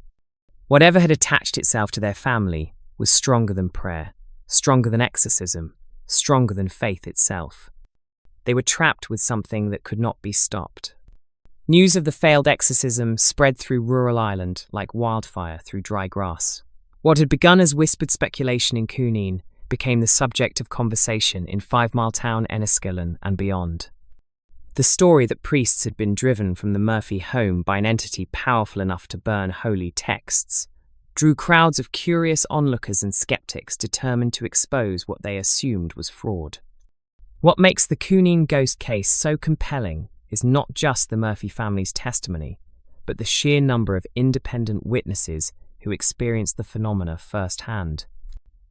Whatever had attached itself to their family was stronger than prayer, stronger than exorcism, stronger than faith itself. They were trapped with something that could not be stopped. News of the failed exorcism spread through rural Ireland like wildfire through dry grass. What had begun as whispered speculation in Cooneen became the subject of conversation in 5 Mile Town, Enniskillen and beyond. The story that priests had been driven from the Murphy home by an entity powerful enough to burn holy texts drew crowds of curious onlookers and skeptics determined to expose what they assumed was fraud. What makes the Cooneen ghost case so compelling is not just the Murphy family's testimony, but the sheer number of independent witnesses who experienced the phenomena firsthand.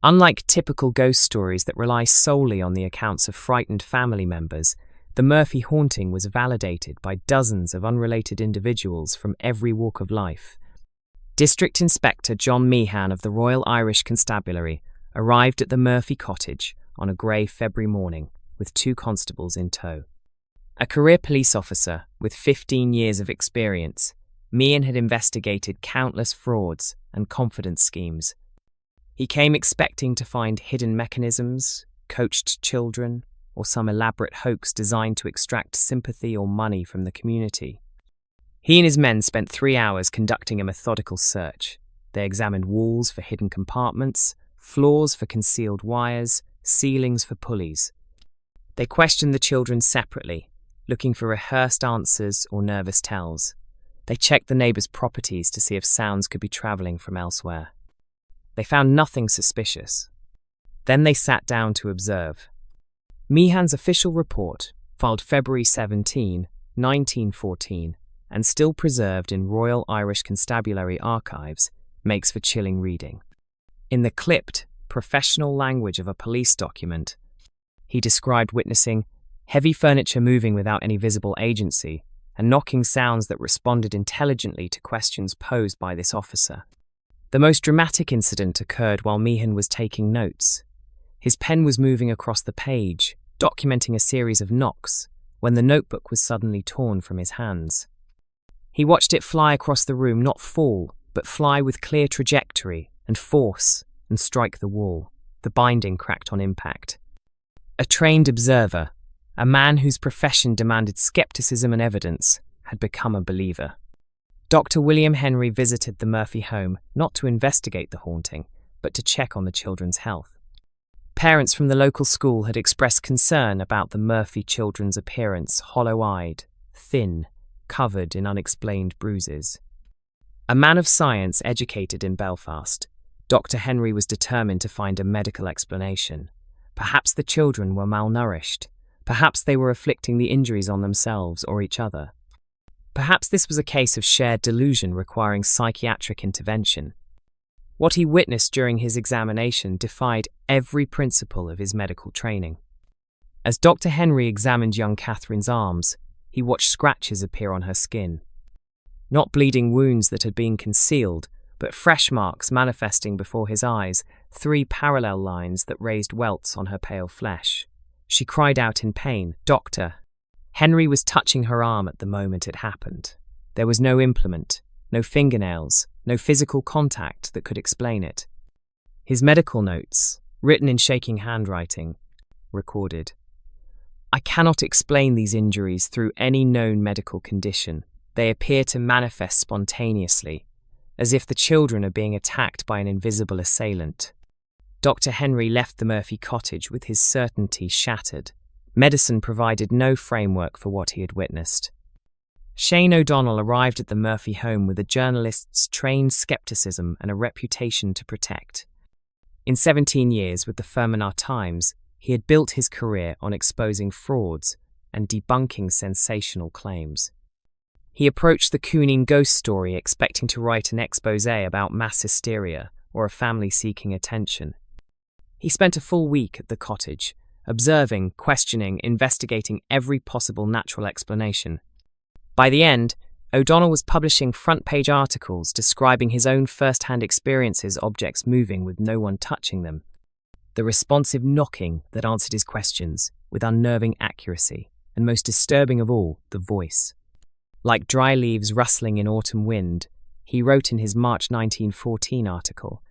Unlike typical ghost stories that rely solely on the accounts of frightened family members, the Murphy haunting was validated by dozens of unrelated individuals from every walk of life. District Inspector John Meehan of the Royal Irish Constabulary arrived at the Murphy cottage on a grey February morning with 2 constables in tow. A career police officer with 15 years of experience, Meehan had investigated countless frauds and confidence schemes. He came expecting to find hidden mechanisms, coached children, or some elaborate hoax designed to extract sympathy or money from the community. He and his men spent 3 hours conducting a methodical search. They examined walls for hidden compartments, floors for concealed wires, ceilings for pulleys. They questioned the children separately, looking for rehearsed answers or nervous tells. They checked the neighbours' properties to see if sounds could be travelling from elsewhere. They found nothing suspicious. Then they sat down to observe. Meehan's official report, filed February 17, 1914, and still preserved in Royal Irish Constabulary archives, makes for chilling reading. In the clipped, professional language of a police document, He described witnessing heavy furniture moving without any visible agency and knocking sounds that responded intelligently to questions posed by this officer. The most dramatic incident occurred while Meehan was taking notes. His pen was moving across the page, documenting a series of knocks, when the notebook was suddenly torn from his hands. He watched it fly across the room, not fall, but fly with clear trajectory and force and strike the wall. The binding cracked on impact. A trained observer, a man whose profession demanded skepticism and evidence, had become a believer. Dr. William Henry visited the Murphy home not to investigate the haunting, but to check on the children's health. Parents from the local school had expressed concern about the Murphy children's appearance, hollow-eyed, thin, covered in unexplained bruises. A man of science educated in Belfast, Dr. Henry was determined to find a medical explanation. Perhaps the children were malnourished. Perhaps they were inflicting the injuries on themselves or each other. Perhaps this was a case of shared delusion requiring psychiatric intervention. What he witnessed during his examination defied every principle of his medical training. As Dr. Henry examined young Catherine's arms, he watched scratches appear on her skin. Not bleeding wounds that had been concealed, but fresh marks manifesting before his eyes, 3 parallel lines that raised welts on her pale flesh. She cried out in pain, "Doctor!" Henry was touching her arm at the moment it happened. There was no implement, no fingernails, no physical contact that could explain it. His medical notes, written in shaking handwriting, recorded, "I cannot explain these injuries through any known medical condition. They appear to manifest spontaneously, as if the children are being attacked by an invisible assailant." Dr. Henry left the Murphy cottage with his certainty shattered. Medicine provided no framework for what he had witnessed. Shane O'Donnell arrived at the Murphy home with a journalist's trained skepticism and a reputation to protect. In 17 years with the Fermanagh Times, he had built his career on exposing frauds and debunking sensational claims. He approached the Cooneen ghost story expecting to write an exposé about mass hysteria or a family seeking attention. He spent a full week at the cottage, observing, questioning, investigating every possible natural explanation. By the end, O'Donnell was publishing front-page articles describing his own first-hand experiences, objects moving with no one touching them, the responsive knocking that answered his questions with unnerving accuracy, and most disturbing of all, the voice. Like dry leaves rustling in autumn wind, he wrote in his March 1914 article,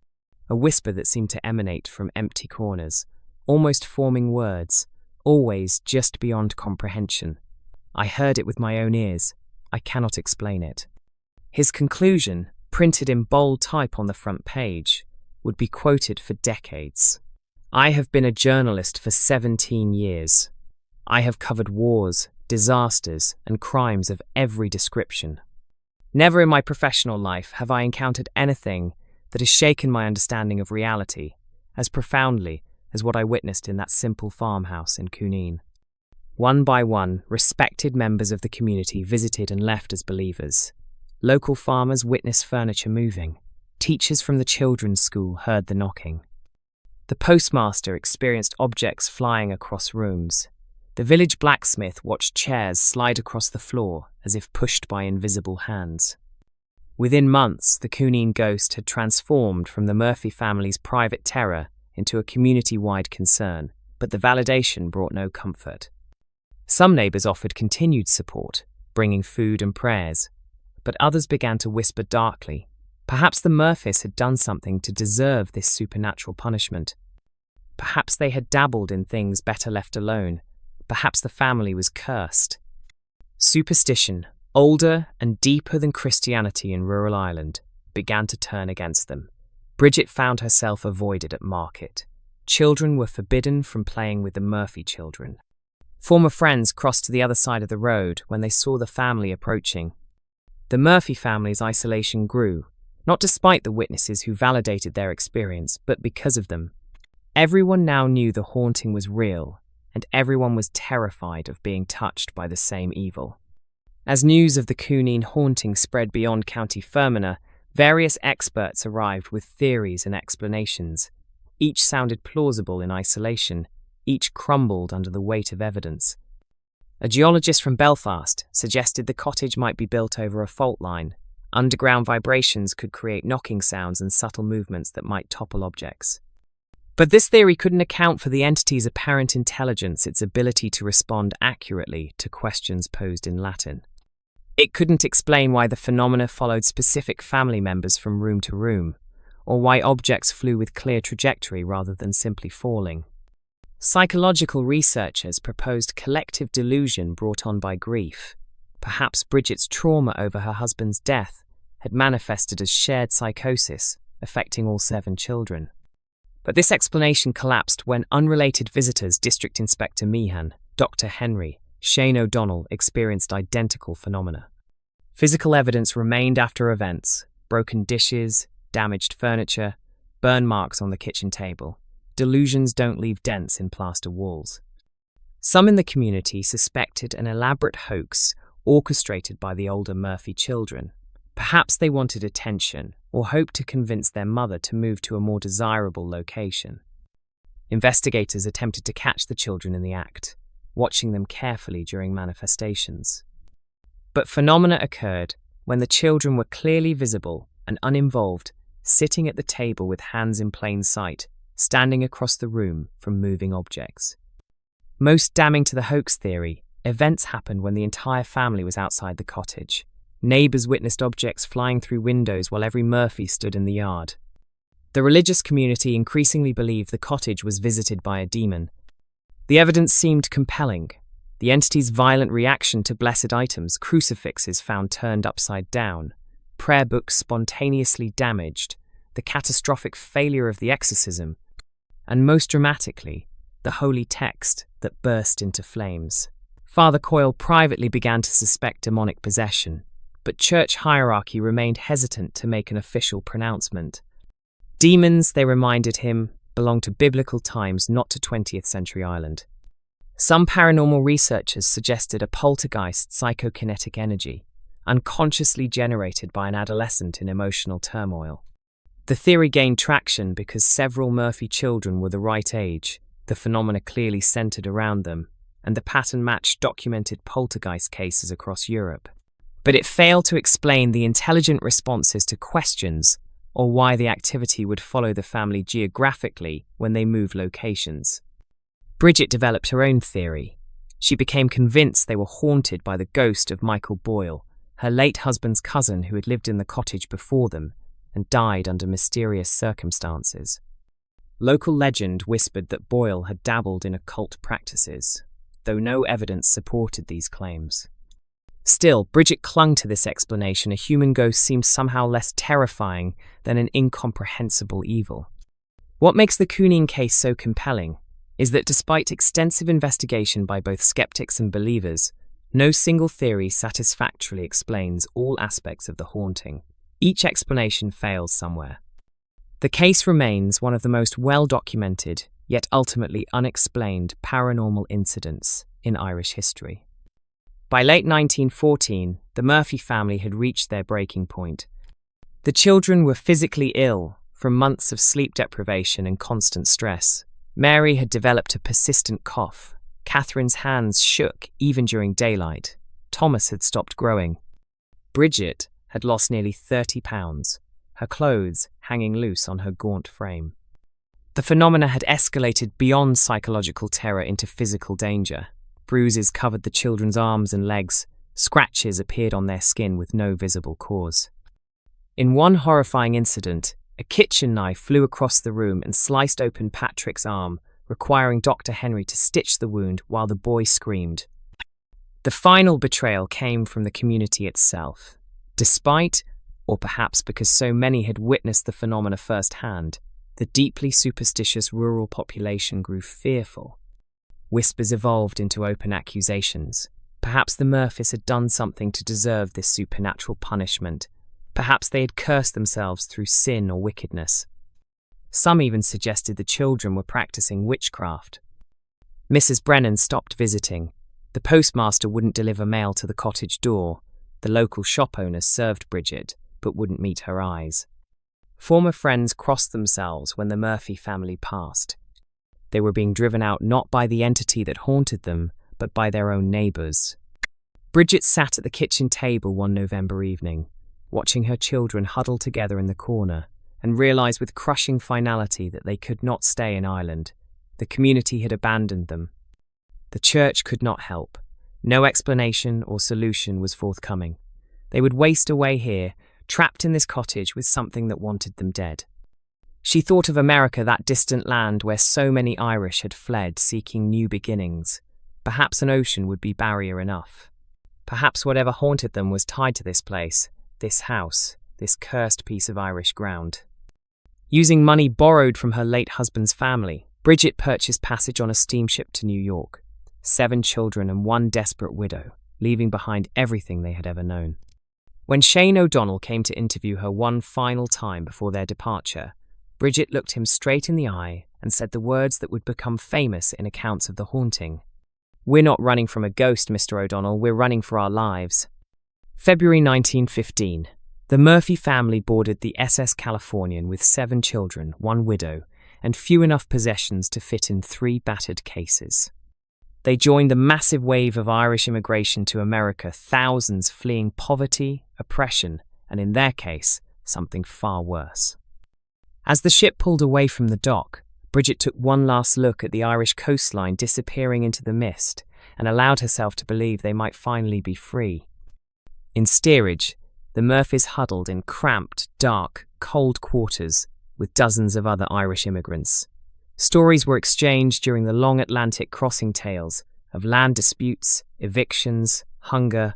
a whisper that seemed to emanate from empty corners, almost forming words, always just beyond comprehension. I heard it with my own ears. I cannot explain it. His conclusion, printed in bold type on the front page, would be quoted for decades. I have been a journalist for 17 years. I have covered wars, disasters, and crimes of every description. Never in my professional life have I encountered anything that has shaken my understanding of reality as profoundly as what I witnessed in that simple farmhouse in Cooneen. One by one, respected members of the community visited and left as believers. Local farmers witnessed furniture moving. Teachers from the children's school heard the knocking. The postmaster experienced objects flying across rooms. The village blacksmith watched chairs slide across the floor as if pushed by invisible hands. Within months, the Cooneen ghost had transformed from the Murphy family's private terror into a community-wide concern, but the validation brought no comfort. Some neighbours offered continued support, bringing food and prayers, but others began to whisper darkly. Perhaps the Murphys had done something to deserve this supernatural punishment. Perhaps they had dabbled in things better left alone. Perhaps the family was cursed. Superstition, older and deeper than Christianity in rural Ireland, began to turn against them. Bridget found herself avoided at market. Children were forbidden from playing with the Murphy children. Former friends crossed to the other side of the road when they saw the family approaching. The Murphy family's isolation grew, not despite the witnesses who validated their experience, but because of them. Everyone now knew the haunting was real, and everyone was terrified of being touched by the same evil. As news of the Cooneen haunting spread beyond County Fermanagh, various experts arrived with theories and explanations. Each sounded plausible in isolation, each crumbled under the weight of evidence. A geologist from Belfast suggested the cottage might be built over a fault line. Underground vibrations could create knocking sounds and subtle movements that might topple objects. But this theory couldn't account for the entity's apparent intelligence, its ability to respond accurately to questions posed in Latin. It couldn't explain why the phenomena followed specific family members from room to room, or why objects flew with clear trajectory rather than simply falling. Psychological researchers proposed collective delusion brought on by grief. Perhaps Bridget's trauma over her husband's death had manifested as shared psychosis, affecting all 7 children. But this explanation collapsed when unrelated visitors, District Inspector Meehan, Dr. Henry, Shane O'Donnell, experienced identical phenomena. Physical evidence remained after events: broken dishes, damaged furniture, burn marks on the kitchen table. Delusions don't leave dents in plaster walls. Some in the community suspected an elaborate hoax orchestrated by the older Murphy children. Perhaps they wanted attention or hoped to convince their mother to move to a more desirable location. Investigators attempted to catch the children in the act, watching them carefully during manifestations. But phenomena occurred when the children were clearly visible and uninvolved, sitting at the table with hands in plain sight, standing across the room from moving objects. Most damning to the hoax theory, events happened when the entire family was outside the cottage. Neighbours witnessed objects flying through windows while every Murphy stood in the yard. The religious community increasingly believed the cottage was visited by a demon. The evidence seemed compelling. The entity's violent reaction to blessed items, crucifixes found turned upside down, prayer books spontaneously damaged, the catastrophic failure of the exorcism, and most dramatically, the holy text that burst into flames. Father Coyle privately began to suspect demonic possession, but church hierarchy remained hesitant to make an official pronouncement. Demons, they reminded him, belonged to biblical times, not to 20th century Ireland. Some paranormal researchers suggested a poltergeist psychokinetic energy, unconsciously generated by an adolescent in emotional turmoil. The theory gained traction because several Murphy children were the right age, the phenomena clearly centered around them, and the pattern matched documented poltergeist cases across Europe. But it failed to explain the intelligent responses to questions or why the activity would follow the family geographically when they moved locations. Bridget developed her own theory. She became convinced they were haunted by the ghost of Michael Boyle, her late husband's cousin who had lived in the cottage before them and died under mysterious circumstances. Local legend whispered that Boyle had dabbled in occult practices, though no evidence supported these claims. Still, Bridget clung to this explanation. A human ghost seemed somehow less terrifying than an incomprehensible evil. What makes the Cooneen case so compelling is that despite extensive investigation by both skeptics and believers, no single theory satisfactorily explains all aspects of the haunting. Each explanation fails somewhere. The case remains one of the most well-documented, yet ultimately unexplained paranormal incidents in Irish history. By late 1914, the Murphy family had reached their breaking point. The children were physically ill from months of sleep deprivation and constant stress. Mary had developed a persistent cough. Catherine's hands shook even during daylight. Thomas had stopped growing. Bridget had lost nearly 30 pounds, her clothes hanging loose on her gaunt frame. The phenomena had escalated beyond psychological terror into physical danger. Bruises covered the children's arms and legs. Scratches appeared on their skin with no visible cause. In one horrifying incident, a kitchen knife flew across the room and sliced open Patrick's arm, requiring Dr. Henry to stitch the wound while the boy screamed. The final betrayal came from the community itself. Despite, or perhaps because so many had witnessed the phenomena firsthand, the deeply superstitious rural population grew fearful. Whispers evolved into open accusations. Perhaps the Murphys had done something to deserve this supernatural punishment. Perhaps they had cursed themselves through sin or wickedness. Some even suggested the children were practicing witchcraft. Mrs. Brennan stopped visiting. The postmaster wouldn't deliver mail to the cottage door. The local shop owner served Bridget, but wouldn't meet her eyes. Former friends crossed themselves when the Murphy family passed. They were being driven out not by the entity that haunted them, but by their own neighbours. Bridget sat at the kitchen table one November evening, watching her children huddle together in the corner, and realised with crushing finality that they could not stay in Ireland. The community had abandoned them. The church could not help. No explanation or solution was forthcoming. They would waste away here, trapped in this cottage with something that wanted them dead. She thought of America, that distant land where so many Irish had fled seeking new beginnings. Perhaps an ocean would be barrier enough. Perhaps whatever haunted them was tied to this place, this house, this cursed piece of Irish ground. Using money borrowed from her late husband's family, Bridget purchased passage on a steamship to New York. 7 children and 1 desperate widow, leaving behind everything they had ever known. When Shane O'Donnell came to interview her one final time before their departure, Bridget looked him straight in the eye and said the words that would become famous in accounts of the haunting. "We're not running from a ghost, Mr. O'Donnell, we're running for our lives." February 1915. The Murphy family boarded the SS Californian with 7 children, 1 widow, and few enough possessions to fit in 3 battered cases. They joined the massive wave of Irish immigration to America, thousands fleeing poverty, oppression, and in their case, something far worse. As the ship pulled away from the dock, Bridget took one last look at the Irish coastline disappearing into the mist and allowed herself to believe they might finally be free. In steerage, the Murphys huddled in cramped, dark, cold quarters with dozens of other Irish immigrants. Stories were exchanged during the long Atlantic crossing tales of land disputes, evictions, hunger.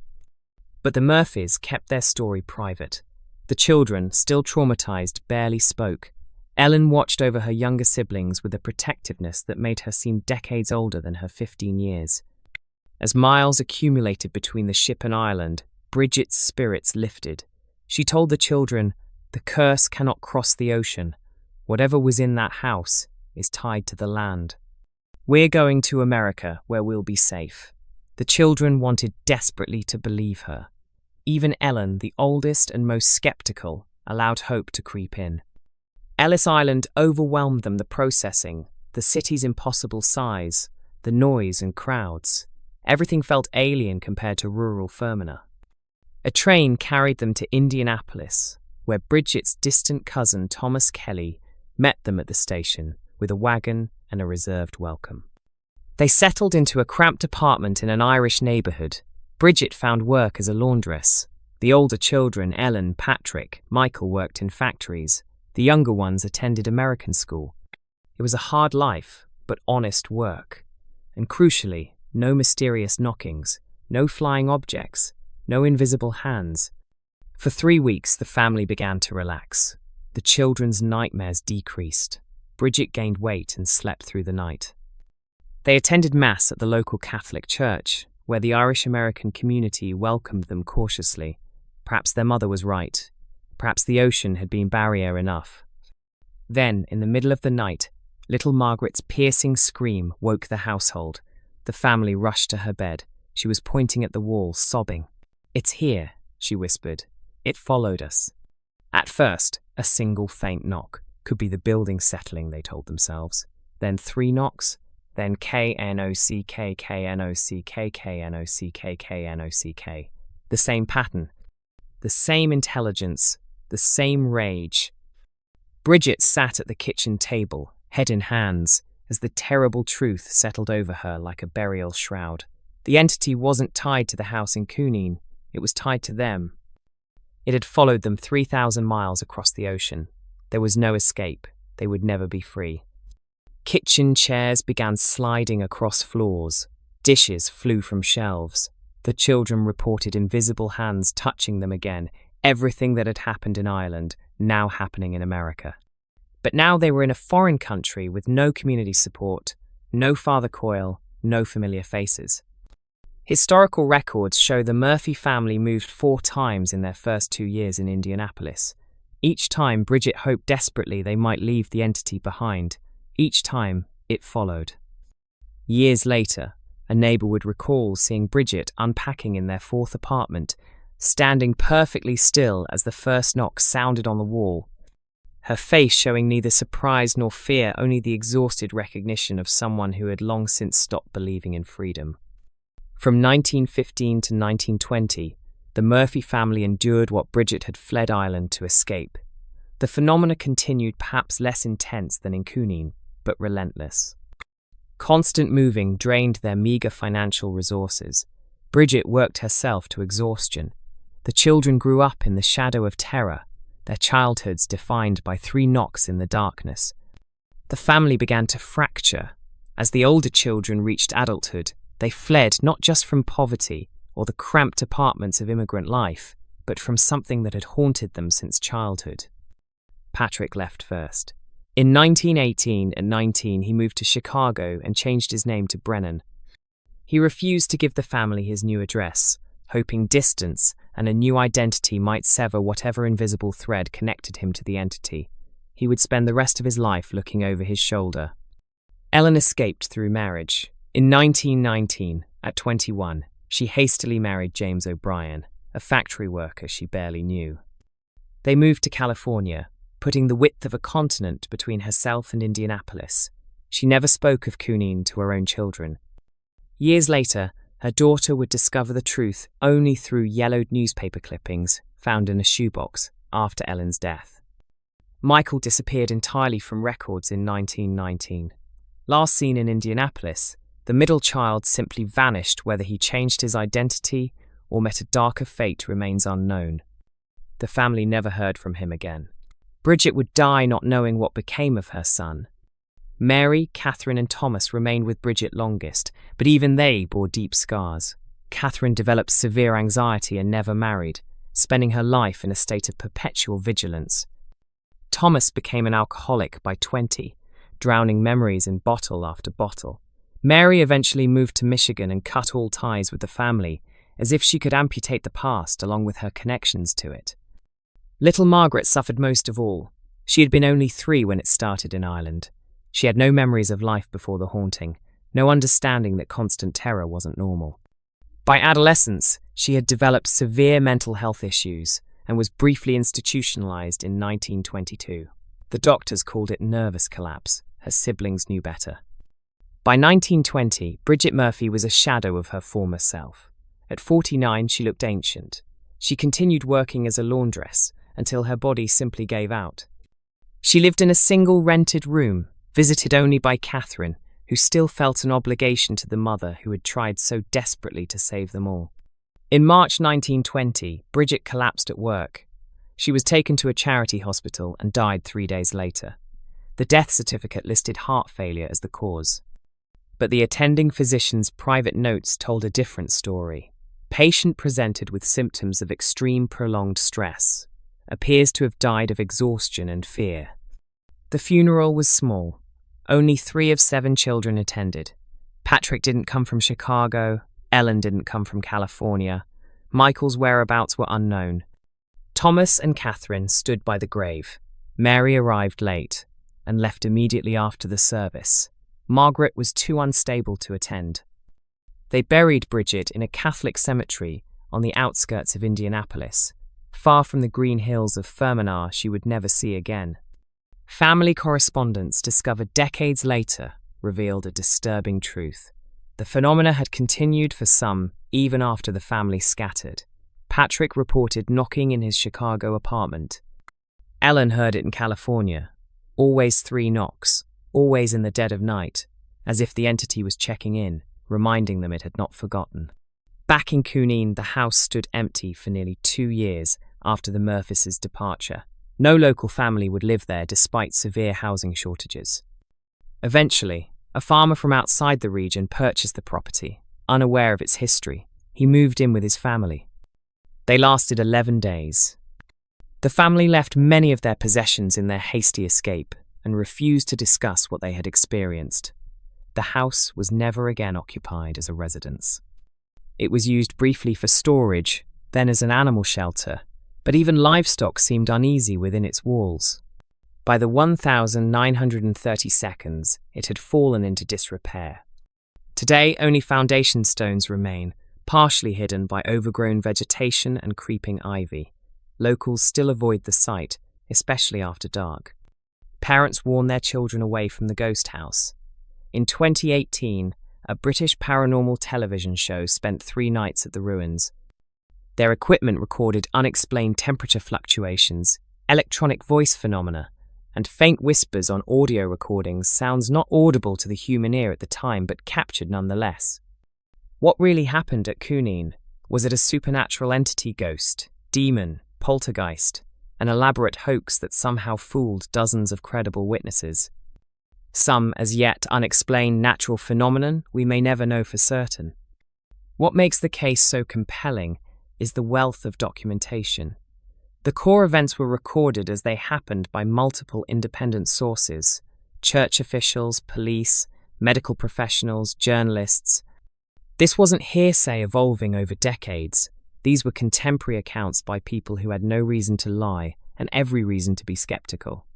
But the Murphys kept their story private. The children, still traumatized, barely spoke. Ellen watched over her younger siblings with a protectiveness that made her seem decades older than her 15 years. As miles accumulated between the ship and Ireland, Bridget's spirits lifted. She told the children, "The curse cannot cross the ocean. Whatever was in that house is tied to the land. We're going to America, where we'll be safe." The children wanted desperately to believe her. Even Ellen, the oldest and most skeptical, allowed hope to creep in. Ellis Island overwhelmed them, the processing, the city's impossible size, the noise and crowds. Everything felt alien compared to rural Fermanagh. A train carried them to Indianapolis, where Bridget's distant cousin Thomas Kelly met them at the station with a wagon and a reserved welcome. They settled into a cramped apartment in an Irish neighbourhood. Bridget found work as a laundress. The older children, Ellen, Patrick, Michael, worked in factories. The younger ones attended American school. It was a hard life, but honest work. And crucially, no mysterious knockings, no flying objects, no invisible hands. For 3 weeks, the family began to relax. The children's nightmares decreased. Bridget gained weight and slept through the night. They attended Mass at the local Catholic church, where the Irish-American community welcomed them cautiously. Perhaps their mother was right. Perhaps the ocean had been barrier enough. Then, in the middle of the night, little Margaret's piercing scream woke the household. The family rushed to her bed. She was pointing at the wall, sobbing. "It's here," she whispered. "It followed us." At first, a single faint knock. Could be the building settling, they told themselves. Then 3 knocks. Then K-N-O-C-K, K-N-O-C-K, K-N-O-C-K, K-N-O-C-K. The same pattern. The same intelligence. The same rage. Bridget sat at the kitchen table, head in hands, as the terrible truth settled over her like a burial shroud. The entity wasn't tied to the house in Cooneen. It was tied to them. It had followed them 3,000 miles across the ocean. There was no escape. They would never be free. Kitchen chairs began sliding across floors. Dishes flew from shelves. The children reported invisible hands touching them again. Everything that had happened in Ireland, now happening in America. But now they were in a foreign country with no community support, no Father Coyle, no familiar faces. Historical records show the Murphy family moved 4 times in their first 2 years in Indianapolis. Each time, Bridget hoped desperately they might leave the entity behind. Each time, it followed. Years later, a neighbour would recall seeing Bridget unpacking in their 4th apartment, standing perfectly still as the first knock sounded on the wall. her face showing neither surprise nor fear, only the exhausted recognition of someone who had long since stopped believing in freedom. From 1915 to 1920, the Murphy family endured what Bridget had fled Ireland to escape. The phenomena continued, perhaps less intense than in Cooneen, but relentless. Constant moving drained their meagre financial resources. Bridget worked herself to exhaustion. The children grew up in the shadow of terror, their childhoods defined by 3 knocks in the darkness. The family began to fracture. As the older children reached adulthood, they fled not just from poverty or the cramped apartments of immigrant life, but from something that had haunted them since childhood. Patrick left first. In 1918, at 19, he moved to Chicago and changed his name to Brennan. He refused to give the family his new address, hoping distance and a new identity might sever whatever invisible thread connected him to the entity. He would spend the rest of his life looking over his shoulder. Ellen escaped through marriage. In 1919, at 21, she hastily married James O'Brien, a factory worker she barely knew. They moved to California, putting the width of a continent between herself and Indianapolis. She never spoke of Cooneen to her own children. Years later, her daughter would discover the truth only through yellowed newspaper clippings found in a shoebox after Ellen's death. Michael disappeared entirely from records in 1919. Last seen in Indianapolis, the middle child simply vanished. Whether he changed his identity or met a darker fate remains unknown. The family never heard from him again. Bridget would die not knowing what became of her son. Mary, Catherine and Thomas remained with Bridget longest, but even they bore deep scars. Catherine developed severe anxiety and never married, spending her life in a state of perpetual vigilance. Thomas became an alcoholic by 20, drowning memories in bottle after bottle. Mary eventually moved to Michigan and cut all ties with the family, as if she could amputate the past along with her connections to it. Little Margaret suffered most of all. She had been only 3 when it started in Ireland. She had no memories of life before the haunting, no understanding that constant terror wasn't normal. By adolescence, she had developed severe mental health issues and was briefly institutionalized in 1922. The doctors called it nervous collapse. Her siblings knew better. By 1920, Bridget Murphy was a shadow of her former self. At 49, she looked ancient. She continued working as a laundress until her body simply gave out. She lived in a single rented room, visited only by Catherine, who still felt an obligation to the mother who had tried so desperately to save them all. In March 1920, Bridget collapsed at work. She was taken to a charity hospital and died 3 days later. The death certificate listed heart failure as the cause. But the attending physician's private notes told a different story. Patient presented with symptoms of extreme prolonged stress. Appears to have died of exhaustion and fear. The funeral was small. Only 3 of 7 children attended. Patrick didn't come from Chicago. Ellen didn't come from California. Michael's whereabouts were unknown. Thomas and Catherine stood by the grave. Mary arrived late and left immediately after the service. Margaret was too unstable to attend. They buried Bridget in a Catholic cemetery on the outskirts of Indianapolis, far from the green hills of Fermanagh she would never see again. Family correspondence discovered decades later revealed a disturbing truth. The phenomena had continued for some, even after the family scattered. Patrick reported knocking in his Chicago apartment. Ellen heard it in California. Always 3 knocks, always in the dead of night, as if the entity was checking in, reminding them it had not forgotten. Back in Cooneen, the house stood empty for nearly 2 years after the Murphys' departure. No local family would live there despite severe housing shortages. Eventually, a farmer from outside the region purchased the property, unaware of its history. He moved in with his family. They lasted 11 days. The family left many of their possessions in their hasty escape and refused to discuss what they had experienced. The house was never again occupied as a residence. It was used briefly for storage, then as an animal shelter, but even livestock seemed uneasy within its walls. By the 1932, it had fallen into disrepair. Today, only foundation stones remain, partially hidden by overgrown vegetation and creeping ivy. Locals still avoid the site, especially after dark. parents warn their children away from the ghost house. In 2018, a British paranormal television show spent 3 nights at the ruins. Their equipment recorded unexplained temperature fluctuations, electronic voice phenomena, and faint whispers on audio recordings, sounds not audible to the human ear at the time but captured nonetheless. What really happened at Cooneen? Was it a supernatural entity, ghost, demon, poltergeist, an elaborate hoax that somehow fooled dozens of credible witnesses? Some as yet unexplained natural phenomenon we may never know for certain. What makes the case so compelling is the wealth of documentation. The core events were recorded as they happened by multiple independent sources: church officials, police, medical professionals, journalists. This wasn't hearsay evolving over decades. These were contemporary accounts by people who had no reason to lie and every reason to be skeptical.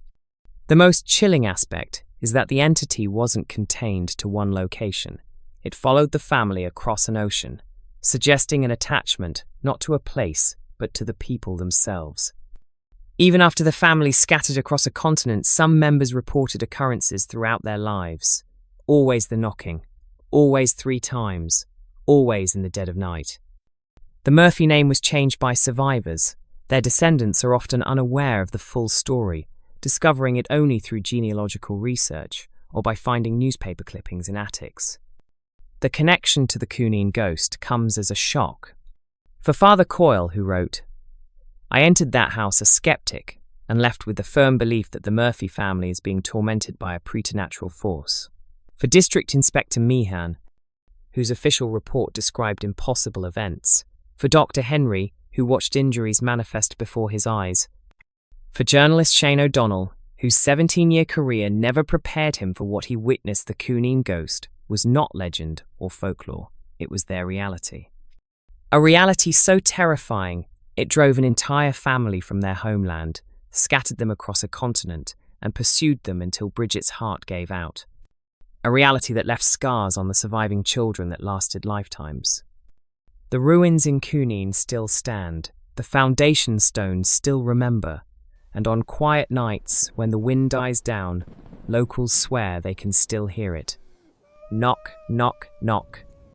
The most chilling aspect is that the entity wasn't contained to one location. It followed the family across an ocean, suggesting an attachment not to a place, but to the people themselves. Even after the family scattered across a continent, some members reported occurrences throughout their lives. Always the knocking, always 3 times, always in the dead of night. The Murphy name was changed by survivors. Their descendants are often unaware of the full story, discovering it only through genealogical research or by finding newspaper clippings in attics. The connection to the Cooneen ghost comes as a shock. For Father Coyle, who wrote, "I entered that house a skeptic and left with the firm belief that the Murphy family is being tormented by a preternatural force." For District Inspector Meehan, whose official report described impossible events. For Dr. Henry, who watched injuries manifest before his eyes. For journalist Shane O'Donnell, whose 17-year career never prepared him for what he witnessed. The Cooneen ghost was not legend or folklore, it was their reality. A reality so terrifying, it drove an entire family from their homeland, scattered them across a continent, and pursued them until Bridget's heart gave out. A reality that left scars on the surviving children that lasted lifetimes. The ruins in Cooneen still stand, the foundation stones still remember, and on quiet nights, when the wind dies down, locals swear they can still hear it. Knock, knock, knock.